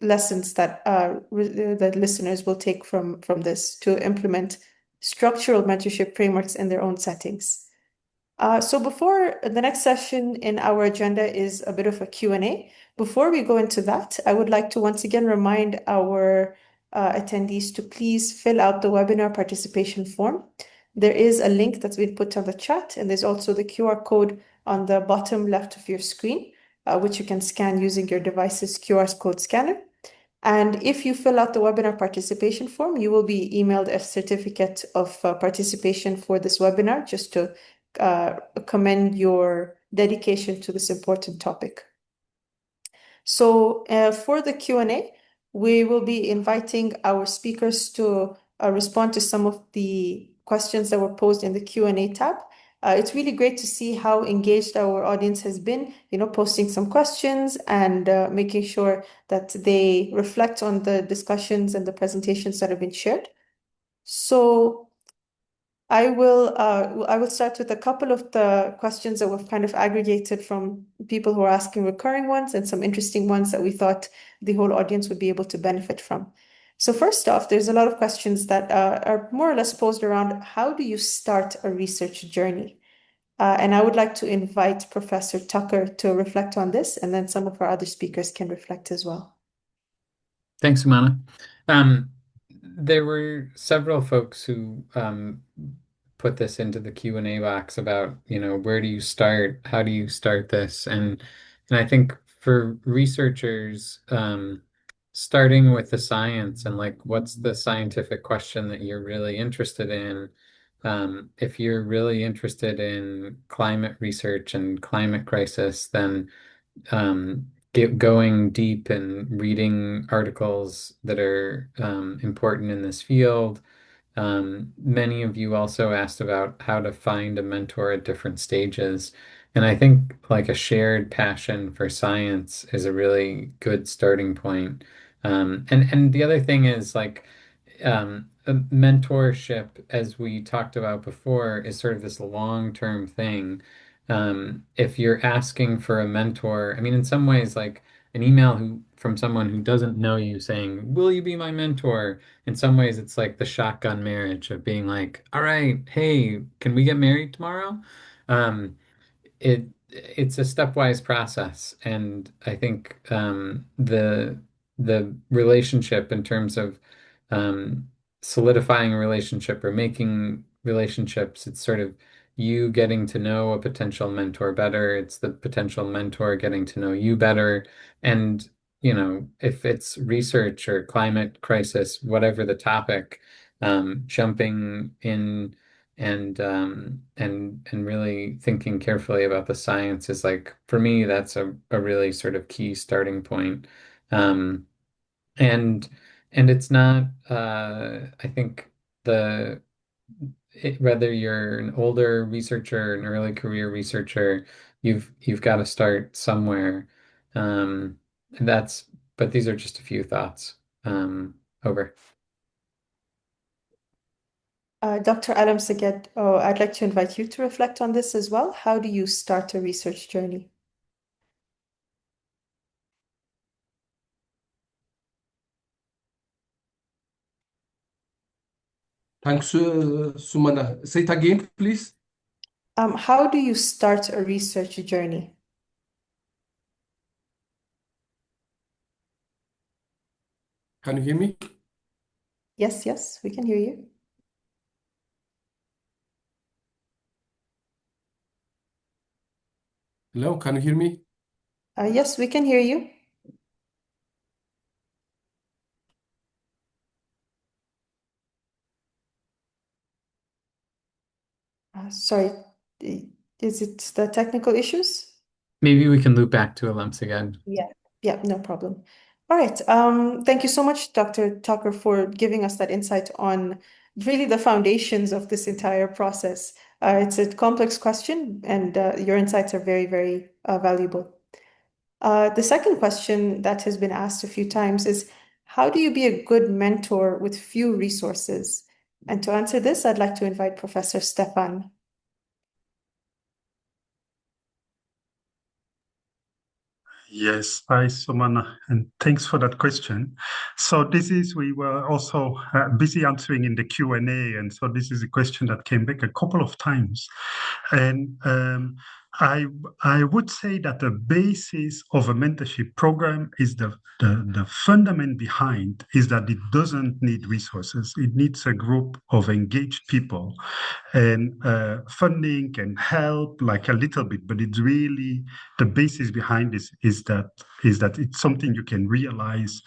Speaker 1: lessons that that listeners will take from this to implement structural mentorship frameworks in their own settings. So before the next session in our agenda is a bit of a Q&A. Before we go into that, I would like to once again remind our attendees to please fill out the webinar participation form. There is a link that's been put on the chat, and there's also the QR code on the bottom left of your screen, which you can scan using your device's QR code scanner. And if you fill out the webinar participation form, you will be emailed a certificate of participation for this webinar, just to commend your dedication to this important topic. So for the Q&A, we will be inviting our speakers to respond to some of the questions that were posed in the Q&A tab. It's really great to see how engaged our audience has been, posting some questions and making sure that they reflect on the discussions and the presentations that have been shared. So I will start with a couple of the questions that we've kind of aggregated from people who are asking recurring ones and some interesting ones that we thought the whole audience would be able to benefit from. So first off, there's a lot of questions that are more or less posed around how do you start a research journey? And I would like to invite Professor Tucker to reflect on this, and then some of our other speakers can reflect as well.
Speaker 4: Thanks, Sumana. There were several folks who put this into the Q&A box about, where do you start? How do you start this? And I think for researchers, starting with the science and like what's the scientific question that you're really interested in. If you're really interested in climate research and climate crisis, then going deep and reading articles that are important in this field. Many of you also asked about how to find a mentor at different stages. And I think like a shared passion for science is a really good starting point. And the other thing is like a mentorship, as we talked about before, is sort of this long-term thing. If you're asking for a mentor, I mean, in some ways, like an email from someone who doesn't know you saying, "Will you be my mentor?" In some ways, it's like the shotgun marriage of being like, "All right, hey, can we get married tomorrow?" Um, it's a stepwise process, and I think the relationship in terms of um, solidifying a relationship or making relationships, it's sort of you getting to know a potential mentor better. It's the potential mentor getting to know you better, and if it's research or climate crisis, whatever the topic, jumping in and really thinking carefully about the science is like, for me, that's a really sort of key starting point. Um, and and it's not I think whether you're an older researcher, an early career researcher, you've got to start somewhere. And but these are just a few thoughts. Over.
Speaker 1: Dr. Adam Seged, I'd like to invite you to reflect on this as well. How do you start a research journey?
Speaker 3: Thanks, Sumana. Say it again, please.
Speaker 1: How do you start a research journey?
Speaker 3: Can you hear me?
Speaker 1: Yes, we can hear you.
Speaker 3: Hello, can you hear me?
Speaker 1: Yes, we can hear you. Sorry, is it the technical issues?
Speaker 4: Maybe we can loop back to Alem's again.
Speaker 1: Yeah, no problem. All right. Thank you so much, Dr. Tucker, for giving us that insight on really the foundations of this entire process. It's a complex question, and your insights are very, very valuable. The second question that has been asked a few times is, how do you be a good mentor with few resources? And to answer this, I'd like to invite Professor Stefan.
Speaker 2: Yes, hi, Somana, and thanks for that question. So we were also busy answering in the Q&A, and so this is a question that came back a couple of times. And I would say that the basis of a mentorship program is the fundament behind is that it doesn't need resources. It needs a group of engaged people, and funding can help like a little bit, but it's really the basis behind this is that it's something you can realize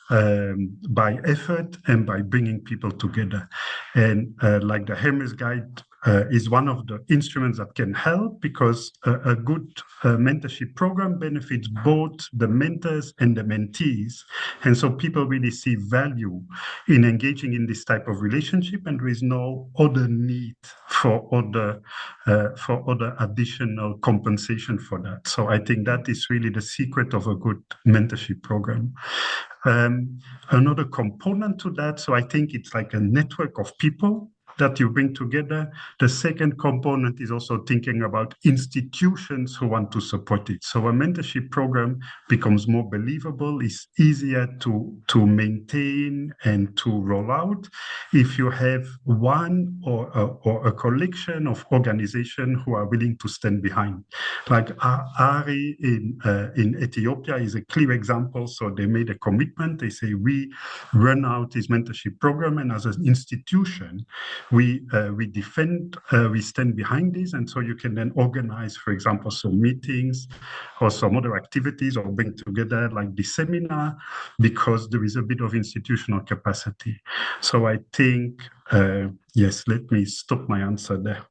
Speaker 2: by effort and by bringing people together. And like the Hermes Guide is one of the instruments that can help, because a good mentorship program benefits both the mentors and the mentees. And so people really see value in engaging in this type of relationship, and there is no other need for other additional compensation for that. So I think that is really the secret of a good mentorship program. Another component to that, so I think it's like a network of people that you bring together. The second component is also thinking about institutions who want to support it. So a mentorship program becomes more believable, is easier to maintain and to roll out. if you have one or a collection of organizations who are willing to stand behind. Like AHRI in Ethiopia is a clear example. So they made a commitment. They say we run out this mentorship program, and as an institution, we defend, we stand behind this, and so you can then organize, for example, some meetings or some other activities, or bring together like this seminar, because there is a bit of institutional capacity. So I think, yes, let me stop my answer there.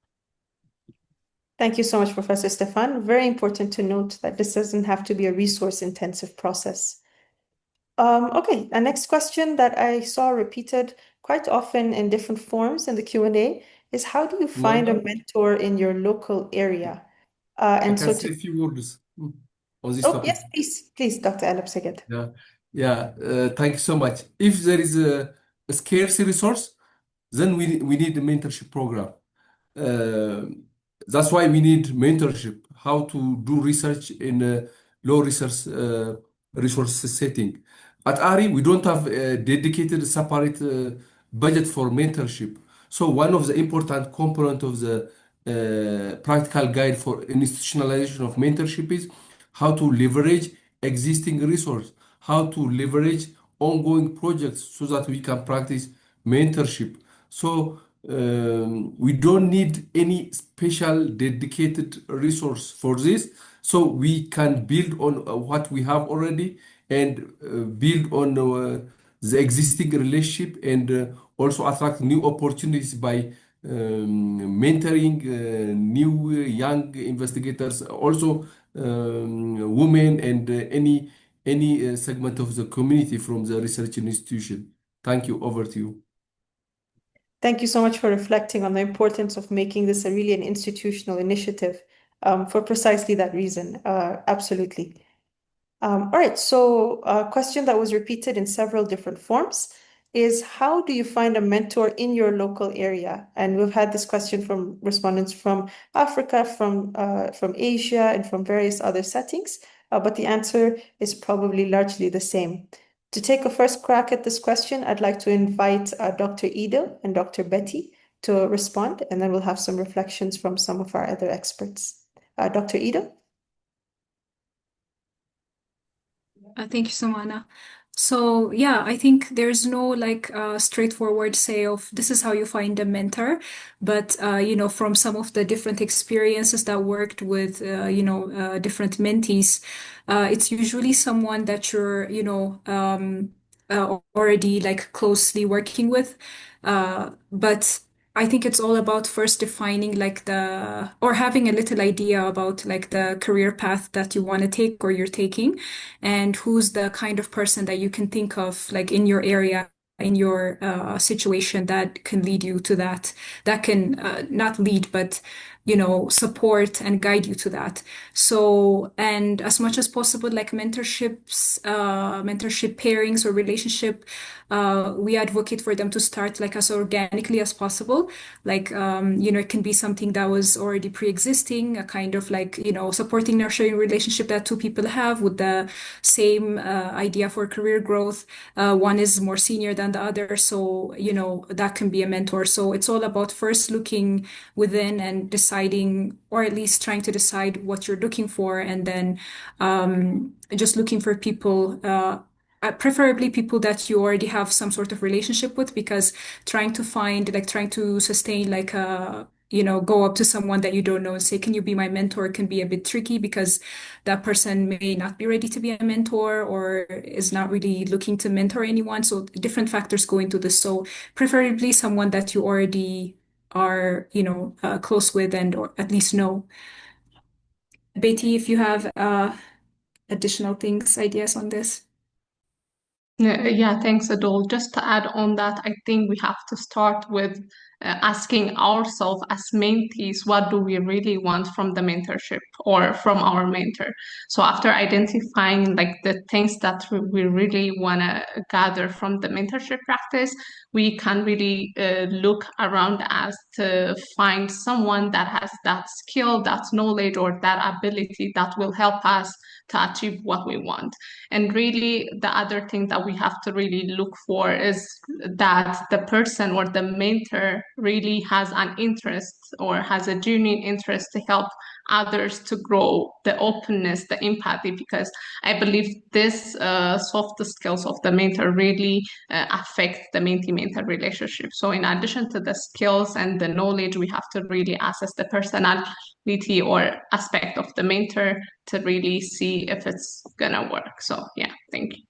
Speaker 1: Thank you so much, Professor Stefan. Very important to note that this doesn't have to be a resource-intensive process. Okay, a next question that I saw repeated quite often in different forms in the Q&A is, how do you find a mentor in your local area?
Speaker 3: I
Speaker 1: And
Speaker 3: can
Speaker 1: so
Speaker 3: say a few words on this
Speaker 1: oh,
Speaker 3: topic.
Speaker 1: yes, please, Dr. LMICs.
Speaker 3: Yeah, thank you so much. If there is a scarce resource, then we need a mentorship program. That's why we need mentorship, how to do research in a low resource setting. At AHRI, we don't have a dedicated separate budget for mentorship. So one of the important component of the practical guide for institutionalization of mentorship is how to leverage existing resource, how to leverage ongoing projects so that we can practice mentorship. So we don't need any special dedicated resource for this. So we can build on what we have already, and build on the existing relationship, and also attract new opportunities by mentoring new young investigators, also women, and any segment of the community from the research institution. Thank you. Over to you.
Speaker 1: Thank you so much for reflecting on the importance of making this really an institutional initiative for precisely that reason. Absolutely. All right, so a question that was repeated in several different forms is, how do you find a mentor in your local area? And we've had this question from respondents from Africa, from Asia, and from various other settings, but the answer is probably largely the same. To take a first crack at this question, I'd like to invite Dr. Ido and Dr. Betty to respond, and then we'll have some reflections from some of our other experts. Dr. Ido?
Speaker 6: Thank you, Sumana. So yeah, I think there's no like straightforward say of this is how you find a mentor, but from some of the different experiences that worked with different mentees, it's usually someone that you're already like closely working with, but I think it's all about first defining or having a little idea about like the career path that you want to take or you're taking, and who's the kind of person that you can think of like in your area, in your situation, that can lead you to that, that can not lead, but support and guide you to that. So, and as much as possible, like mentorship pairings or relationship, we advocate for them to start like as organically as possible. Like, it can be something that was already pre-existing, a kind of like, supporting, nurturing relationship that two people have with the same idea for career growth. One is more senior than the other. So, that can be a mentor. So it's all about first looking within and deciding, or at least trying to decide what you're looking for. And then just looking for people, preferably people that you already have some sort of relationship with, because trying to sustain like a go up to someone that you don't know and say, can you be my mentor, can be a bit tricky, because that person may not be ready to be a mentor or is not really looking to mentor anyone. So different factors go into this. So preferably someone that you already are, close with and or at least know. Betty, if you have additional ideas on this.
Speaker 7: Yeah, thanks, Adol. Just to add on that, I think we have to start with asking ourselves as mentees, what do we really want from the mentorship or from our mentor? So after identifying like the things that we really want to gather from the mentorship practice, we can really look around us to find someone that has that skill, that knowledge, or that ability that will help us to achieve what we want. And really, the other thing that we have to really look for is that the person or the mentor really has an interest or has a genuine interest to help others to grow, the openness, the empathy, because I believe this soft skills of the mentor really affect the mentee-mentor relationship. So in addition to the skills and the knowledge, we have to really assess the personality or aspect of the mentor to really see if it's gonna work. So yeah, thank you.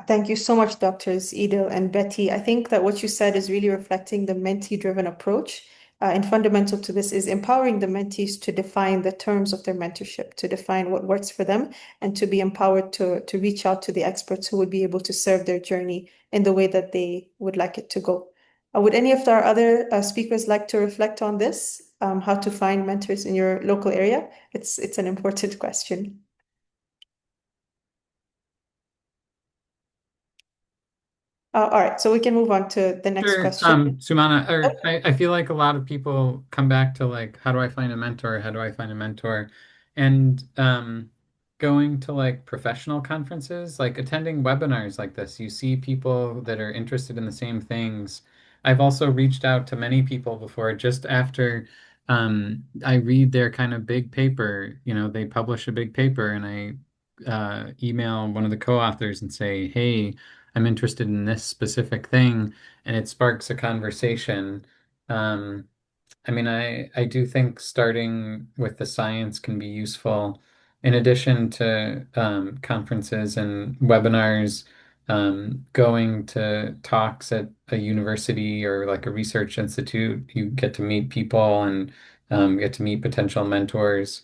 Speaker 1: Thank you so much, Doctors Edel and Betty. I think that what you said is really reflecting the mentee-driven approach. And fundamental to this is empowering the mentees to define the terms of their mentorship, to define what works for them, and to be empowered to reach out to the experts who would be able to serve their journey in the way that they would like it to go. Would any of our other speakers like to reflect on this? How to find mentors in your local area? It's an important question. All right, so we can move on to the next
Speaker 4: Sure.
Speaker 1: question.
Speaker 4: Sumana, I feel like a lot of people come back to like, how do I find a mentor? How do I find a mentor? And going to like professional conferences, like attending webinars like this, you see people that are interested in the same things. I've also reached out to many people before just after I read their kind of big paper, they publish a big paper and I email one of the co-authors and say, hey, I'm interested in this specific thing, and it sparks a conversation. Um, I mean, I do think starting with the science can be useful in addition to conferences and webinars, going to talks at a university or like a research institute. You get to meet people and get to meet potential mentors.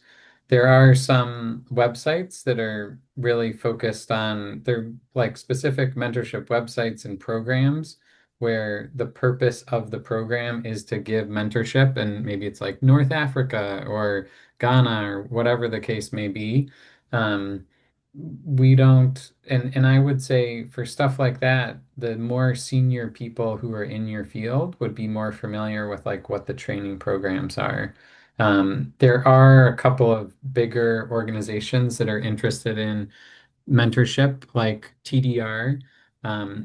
Speaker 4: There are some websites that are really focused on, they're like specific mentorship websites and programs where the purpose of the program is to give mentorship, and maybe it's like North Africa or Ghana or whatever the case may be. Um, we don't, and I would say for stuff like that, the more senior people who are in your field would be more familiar with like what the training programs are. There are a couple of bigger organizations that are interested in mentorship, like TDR.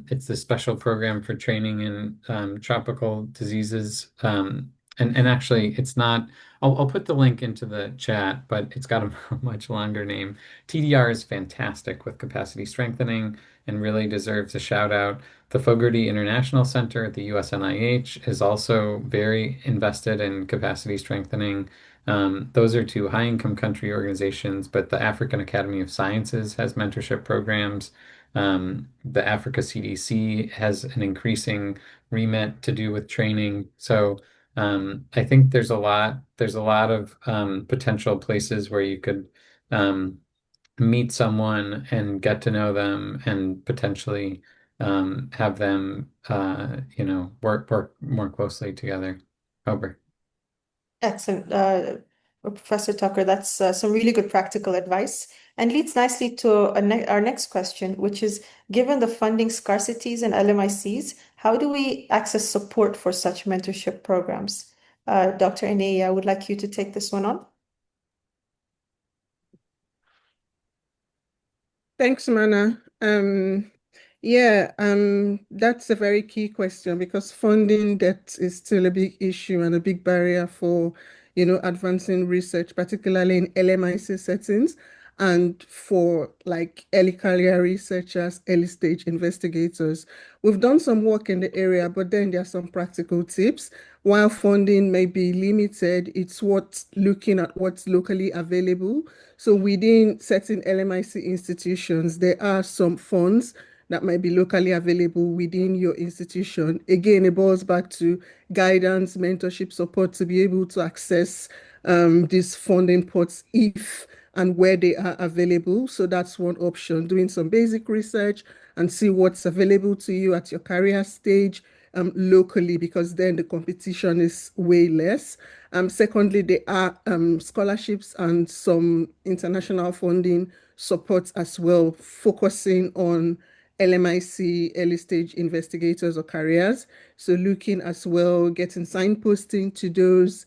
Speaker 4: It's the special program for training in tropical diseases. And actually, it's not, I'll put the link into the chat, but it's got a much longer name. TDR is fantastic with capacity strengthening and really deserves a shout out. The Fogarty International Center at the USNIH is also very invested in capacity strengthening. Those are two high-income country organizations, but the African Academy of Sciences has mentorship programs. The Africa CDC has an increasing remit to do with training. So I think there's a lot of potential places where you could meet someone and get to know them and potentially have them work more closely together. Over.
Speaker 1: Excellent. Professor Tucker, that's some really good practical advice and leads nicely to our next question, which is, given the funding scarcities and LMICs, how do we access support for such mentorship programs? Dr. Enei, I would like you to take this one on.
Speaker 5: Thanks, Mana. Yeah, that's a very key question because funding debt is still a big issue and a big barrier for, advancing research, particularly in LMIC settings and for like early career researchers, early stage investigators. We've done some work in the area, but then there are some practical tips. While funding may be limited, it's worth looking at what's locally available. So within certain LMIC institutions, there are some funds that might be locally available within your institution. Again, it boils back to guidance, mentorship support to be able to access these funding pots if and where they are available. So that's one option, doing some basic research and see what's available to you at your career stage. locally, because then the competition is way less. Secondly, there are scholarships and some international funding support as well, focusing on LMIC, early stage investigators or careers. So looking as well, getting signposting to those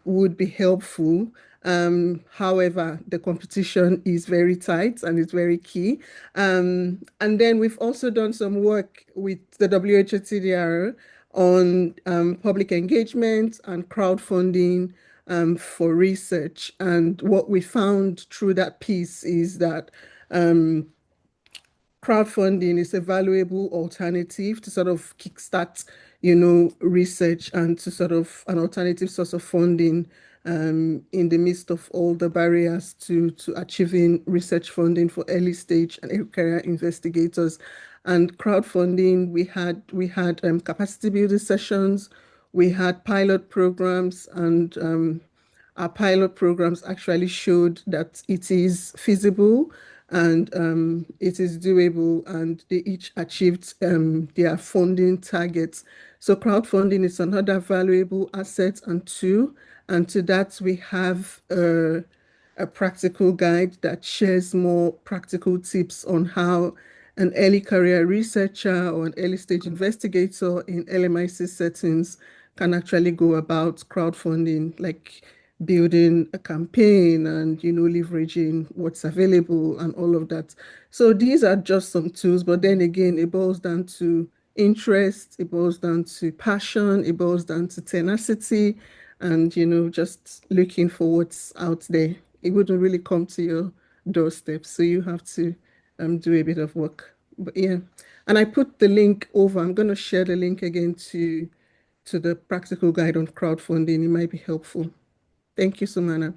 Speaker 5: would be helpful. However, the competition is very tight and it's very key. And then we've also done some work with the WHOTDR on public engagement and crowdfunding for research. And what we found through that piece is that crowdfunding is a valuable alternative to sort of kickstart, research, and to sort of an alternative source of funding in the midst of all the barriers to achieving research funding for early stage and early career investigators. And crowdfunding, we had capacity building sessions, we had pilot programs, and our pilot programs actually showed that it is feasible and it is doable, and they each achieved their funding targets. So crowdfunding is another valuable asset and tool. And to that, we have a practical guide that shares more practical tips on how an early career researcher or an early stage investigator in LMIC settings can actually go about crowdfunding, like building a campaign and leveraging what's available and all of that. So these are just some tools, but then again, it boils down to interest, it boils down to passion, it boils down to tenacity, and just looking for what's out there. It wouldn't really come to your doorstep, so you have to do a bit of work. But yeah, and I put the link over. I'm going to share the link again to the practical guide on crowdfunding. It might be helpful. Thank you, Sumana.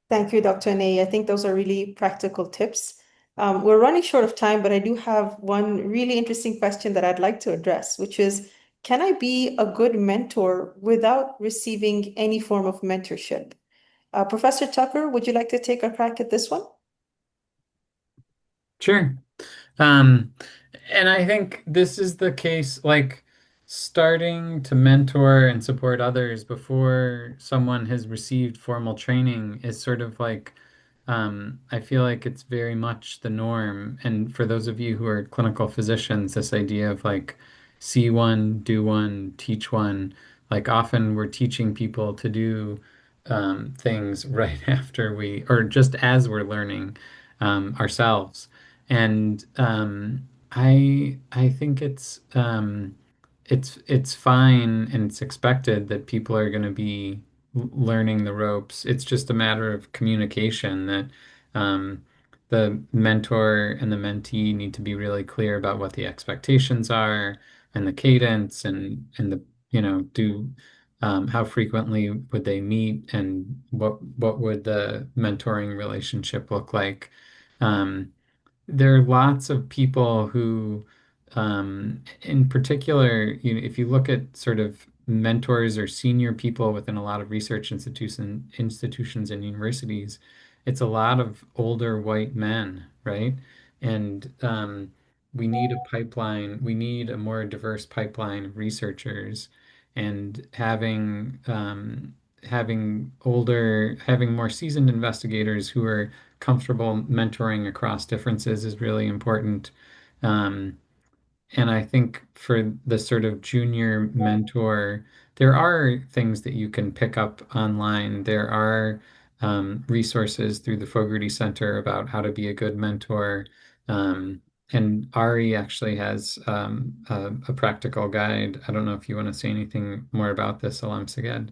Speaker 1: Thank you, Dr. Ney. I think those are really practical tips. We're running short of time, but I do have one really interesting question that I'd like to address, which is, can I be a good mentor without receiving any form of mentorship? Professor Tucker, would you like to take a crack at this one?
Speaker 4: Sure. And I think this is the case, like starting to mentor and support others before someone has received formal training is sort of like, I feel like it's very much the norm. And for those of you who are clinical physicians, this idea of like see one, do one, teach one, like often we're teaching people to do things right after or just as we're learning ourselves. And I think it's fine and it's expected that people are going to be learning the ropes. It's just a matter of communication that um, the mentor and the mentee need to be really clear about what the expectations are and the cadence and the do how frequently would they meet and what would the mentoring relationship look like. There are lots of people who, in particular, if you look at sort of mentors or senior people within a lot of research institutions and universities, it's a lot of older white men, right? And we need a pipeline, we need a more diverse pipeline of researchers, and having more seasoned investigators who are comfortable mentoring across differences is really important. Um, and I think for the sort of junior mentor, there are things that you can pick up online. There are resources through the Fogarty Center about how to be a good mentor. Um, and AHRI actually has a practical guide. I don't know if you want to say anything more about this, Alam Seged.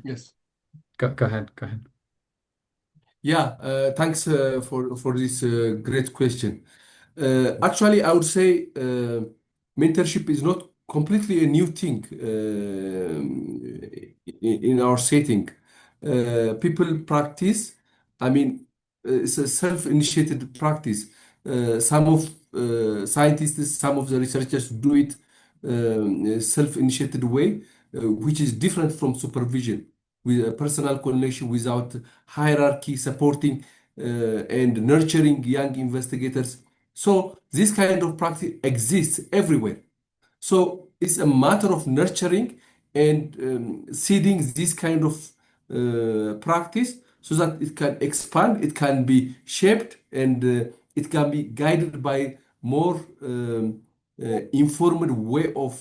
Speaker 3: Yes.
Speaker 4: Go ahead. Go ahead.
Speaker 3: Yeah, thanks for this great question. Actually, I would say mentorship is not completely a new thing in our setting. People practice, I mean, it's a self-initiated practice. Some of scientists, some of the researchers do it self-initiated way, which is different from supervision, with a personal connection without hierarchy, supporting and nurturing young investigators. So this kind of practice exists everywhere. So it's a matter of nurturing and seeding this kind of practice so that it can expand, it can be shaped, and it can be guided by more informed way of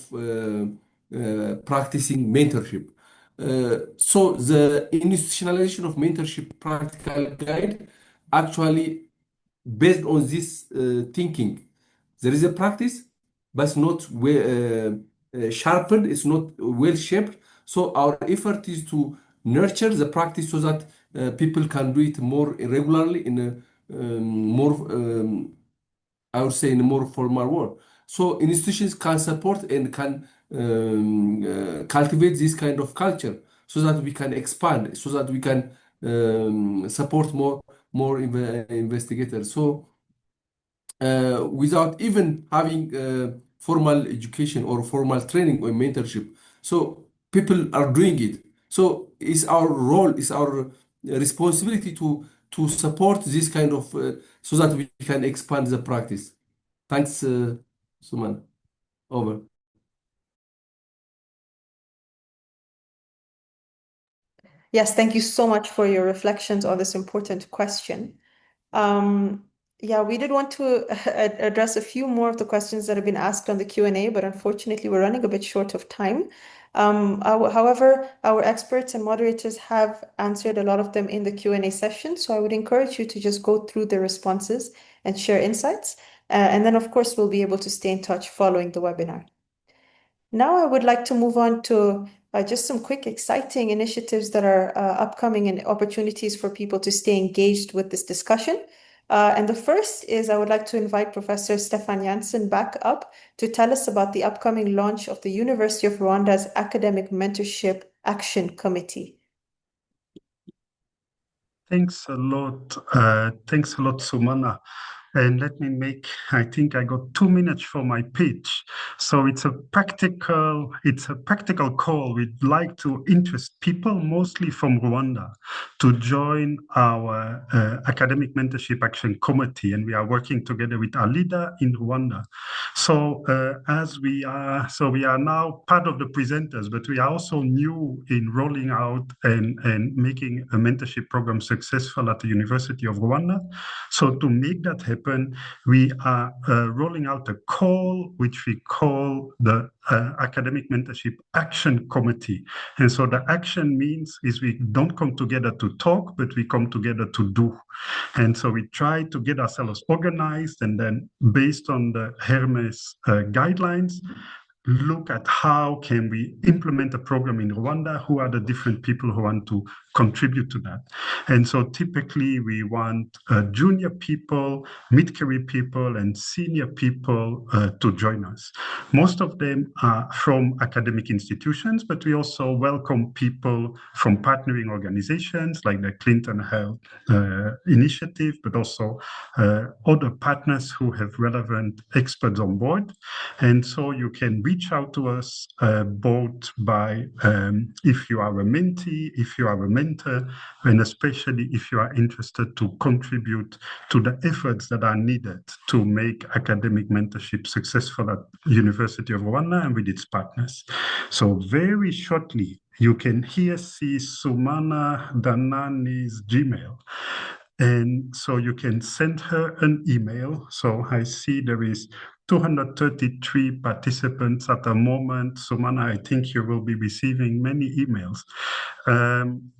Speaker 3: practicing mentorship. So the institutionalization of mentorship practical guide actually based on this thinking. There is a practice, but it's not sharpened, it's not well shaped. So our effort is to nurture the practice so that people can do it more regularly in a more, I would say, in a more formal world. So institutions can support and can cultivate this kind of culture so that we can expand, so that we can support more investigators. So without even having formal education or formal training or mentorship. So people are doing it. So it's our role, it's our responsibility to support this kind of so that we can expand the practice. Thanks, Suman. Over.
Speaker 1: Yes, thank you so much for your reflections on this important question. Yeah, we did want to address a few more of the questions that have been asked on the Q&A, but unfortunately we're running a bit short of time. However, our experts and moderators have answered a lot of them in the Q&A session, so I would encourage you to just go through the responses and share insights. And then, of course, we'll be able to stay in touch following the webinar. Now I would like to move on to just some quick, exciting initiatives that are upcoming and opportunities for people to stay engaged with this discussion. And the first is I would like to invite Professor Stefan Janssen back up to tell us about the upcoming launch of the University of Rwanda's Academic Mentorship Action Committee.
Speaker 2: Thanks a lot. Thanks a lot, Sumana. And let me make, I think I got 2 minutes for my pitch. So it's a practical call. We'd like to interest people, mostly from Rwanda, to join our Academic Mentorship Action Committee. And we are working together with our leader in Rwanda. So we are now part of the presenters, but we are also new in rolling out and making a mentorship program successful at the University of Rwanda. So to make that happen, we are rolling out a call, which we call the Academic Mentorship Action Committee. And so the action means is we don't come together to talk, but we come together to do. And so we try to get ourselves organized, and then based on the Hermes guidelines, look at how can we implement a program in Rwanda, who are the different people who want to contribute to that. And so typically we want junior people, mid-career people, and senior people to join us. Most of them are from academic institutions, but we also welcome people from partnering organizations like the Clinton Health Initiative, but also other partners who have relevant experts on board. And so you can reach out to us both by if you are a mentee, if you are a mentor, and especially if you are interested to contribute to the efforts that are needed to make academic mentorship successful at University of Rwanda and with its partners. So very shortly, you can here see Sumana Danani's Gmail. And so you can send her an email. So I see there is 233 participants at the moment. Sumana, I think you will be receiving many emails.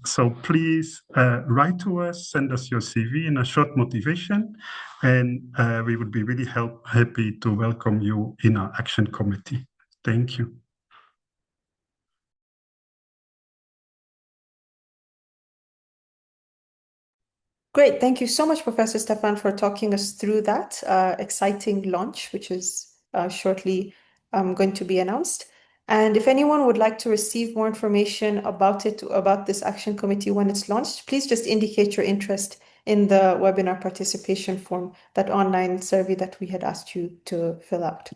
Speaker 2: So please write to us, send us your CV and a short motivation, and we would be really happy to welcome you in our action committee. Thank you.
Speaker 1: Great. Thank you so much, Professor Stefan, for talking us through that exciting launch, which is shortly going to be announced. And if anyone would like to receive more information about this action committee when it's launched, please just indicate your interest in the webinar participation form, that online survey that we had asked you to fill out.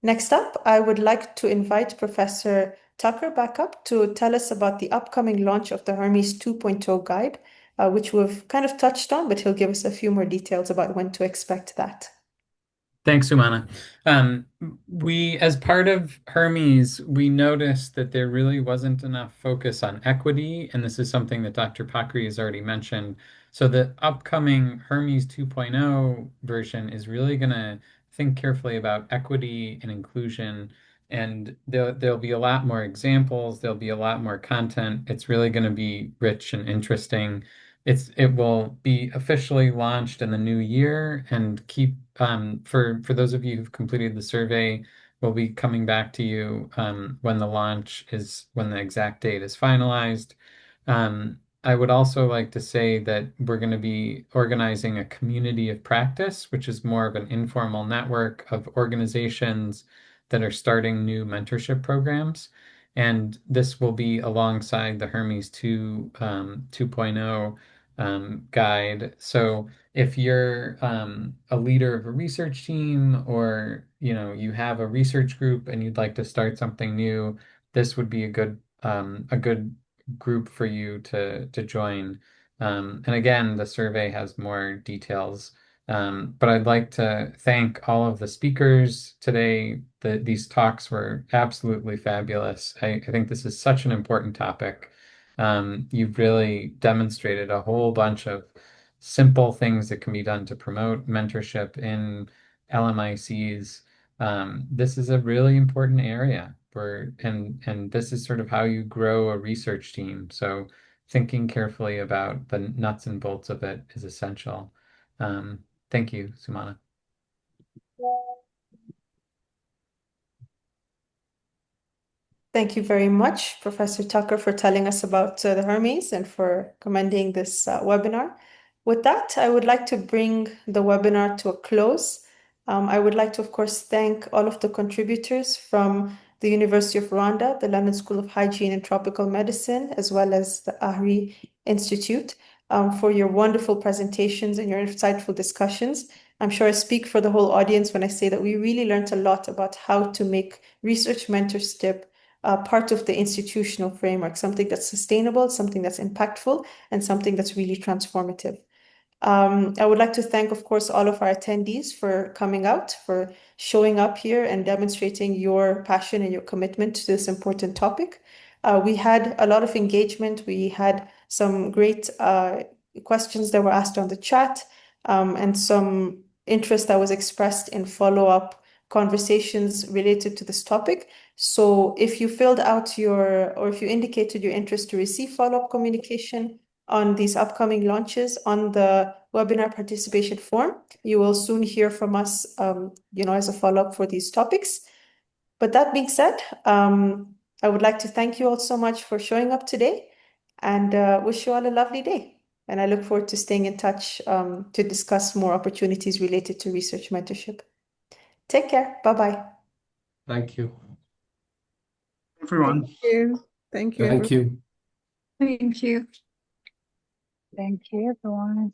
Speaker 1: Next up, I would like to invite Professor Tucker back up to tell us about the upcoming launch of the Hermes 2.0 guide, which we've kind of touched on, but he'll give us a few more details about when to expect that.
Speaker 4: Thanks, Sumana. We, as part of Hermes, we noticed that there really wasn't enough focus on equity, and this is something that Dr. Pakri has already mentioned. So the upcoming Hermes 2.0 version is really going to think carefully about equity and inclusion, and there'll be a lot more examples, there'll be a lot more content. It's really going to be rich and interesting. It will be officially launched in the new year and keep for those of you who've completed the survey, we'll be coming back to you when the exact date is finalized. I would also like to say that we're going to be organizing a community of practice, which is more of an informal network of organizations that are starting new mentorship programs. And this will be alongside the Hermes 2.0 guide. So if you're a leader of a research team, or you have a research group and you'd like to start something new, this would be a good group for you to join. And again, the survey has more details. But I'd like to thank all of the speakers today. These talks were absolutely fabulous. I think this is such an important topic. You've really demonstrated a whole bunch of simple things that can be done to promote mentorship in LMICs. This is a really important area and this is sort of how you grow a research team. So thinking carefully about the nuts and bolts of it is essential. Thank you, Sumana.
Speaker 1: Thank you very much, Professor Tucker, for telling us about the Hermes and for commending this webinar. With that, I would like to bring the webinar to a close. I would like to, of course, thank all of the contributors from the University of Rwanda, the London School of Hygiene and Tropical Medicine, as well as the AHRI Institute, for your wonderful presentations and your insightful discussions. I'm sure I speak for the whole audience when I say that we really learned a lot about how to make research mentorship part of the institutional framework, something that's sustainable, something that's impactful, and something that's really transformative. I would like to thank, of course, all of our attendees for coming out, for showing up here and demonstrating your passion and your commitment to this important topic. We had a lot of engagement. We had some great questions that were asked on the chat, and some interest that was expressed in follow-up conversations related to this topic. So if you filled out or if you indicated your interest to receive follow-up communication on these upcoming launches on the webinar participation form, you will soon hear from us, as a follow-up for these topics. But that being said, I would like to thank you all so much for showing up today and wish you all a lovely day. And I look forward to staying in touch to discuss more opportunities related to research mentorship. Take care. Bye-bye.
Speaker 3: Thank you.
Speaker 2: Everyone.
Speaker 5: Thank you. Thank you.
Speaker 3: Thank you.
Speaker 6: Thank you.
Speaker 8: Thank you, everyone.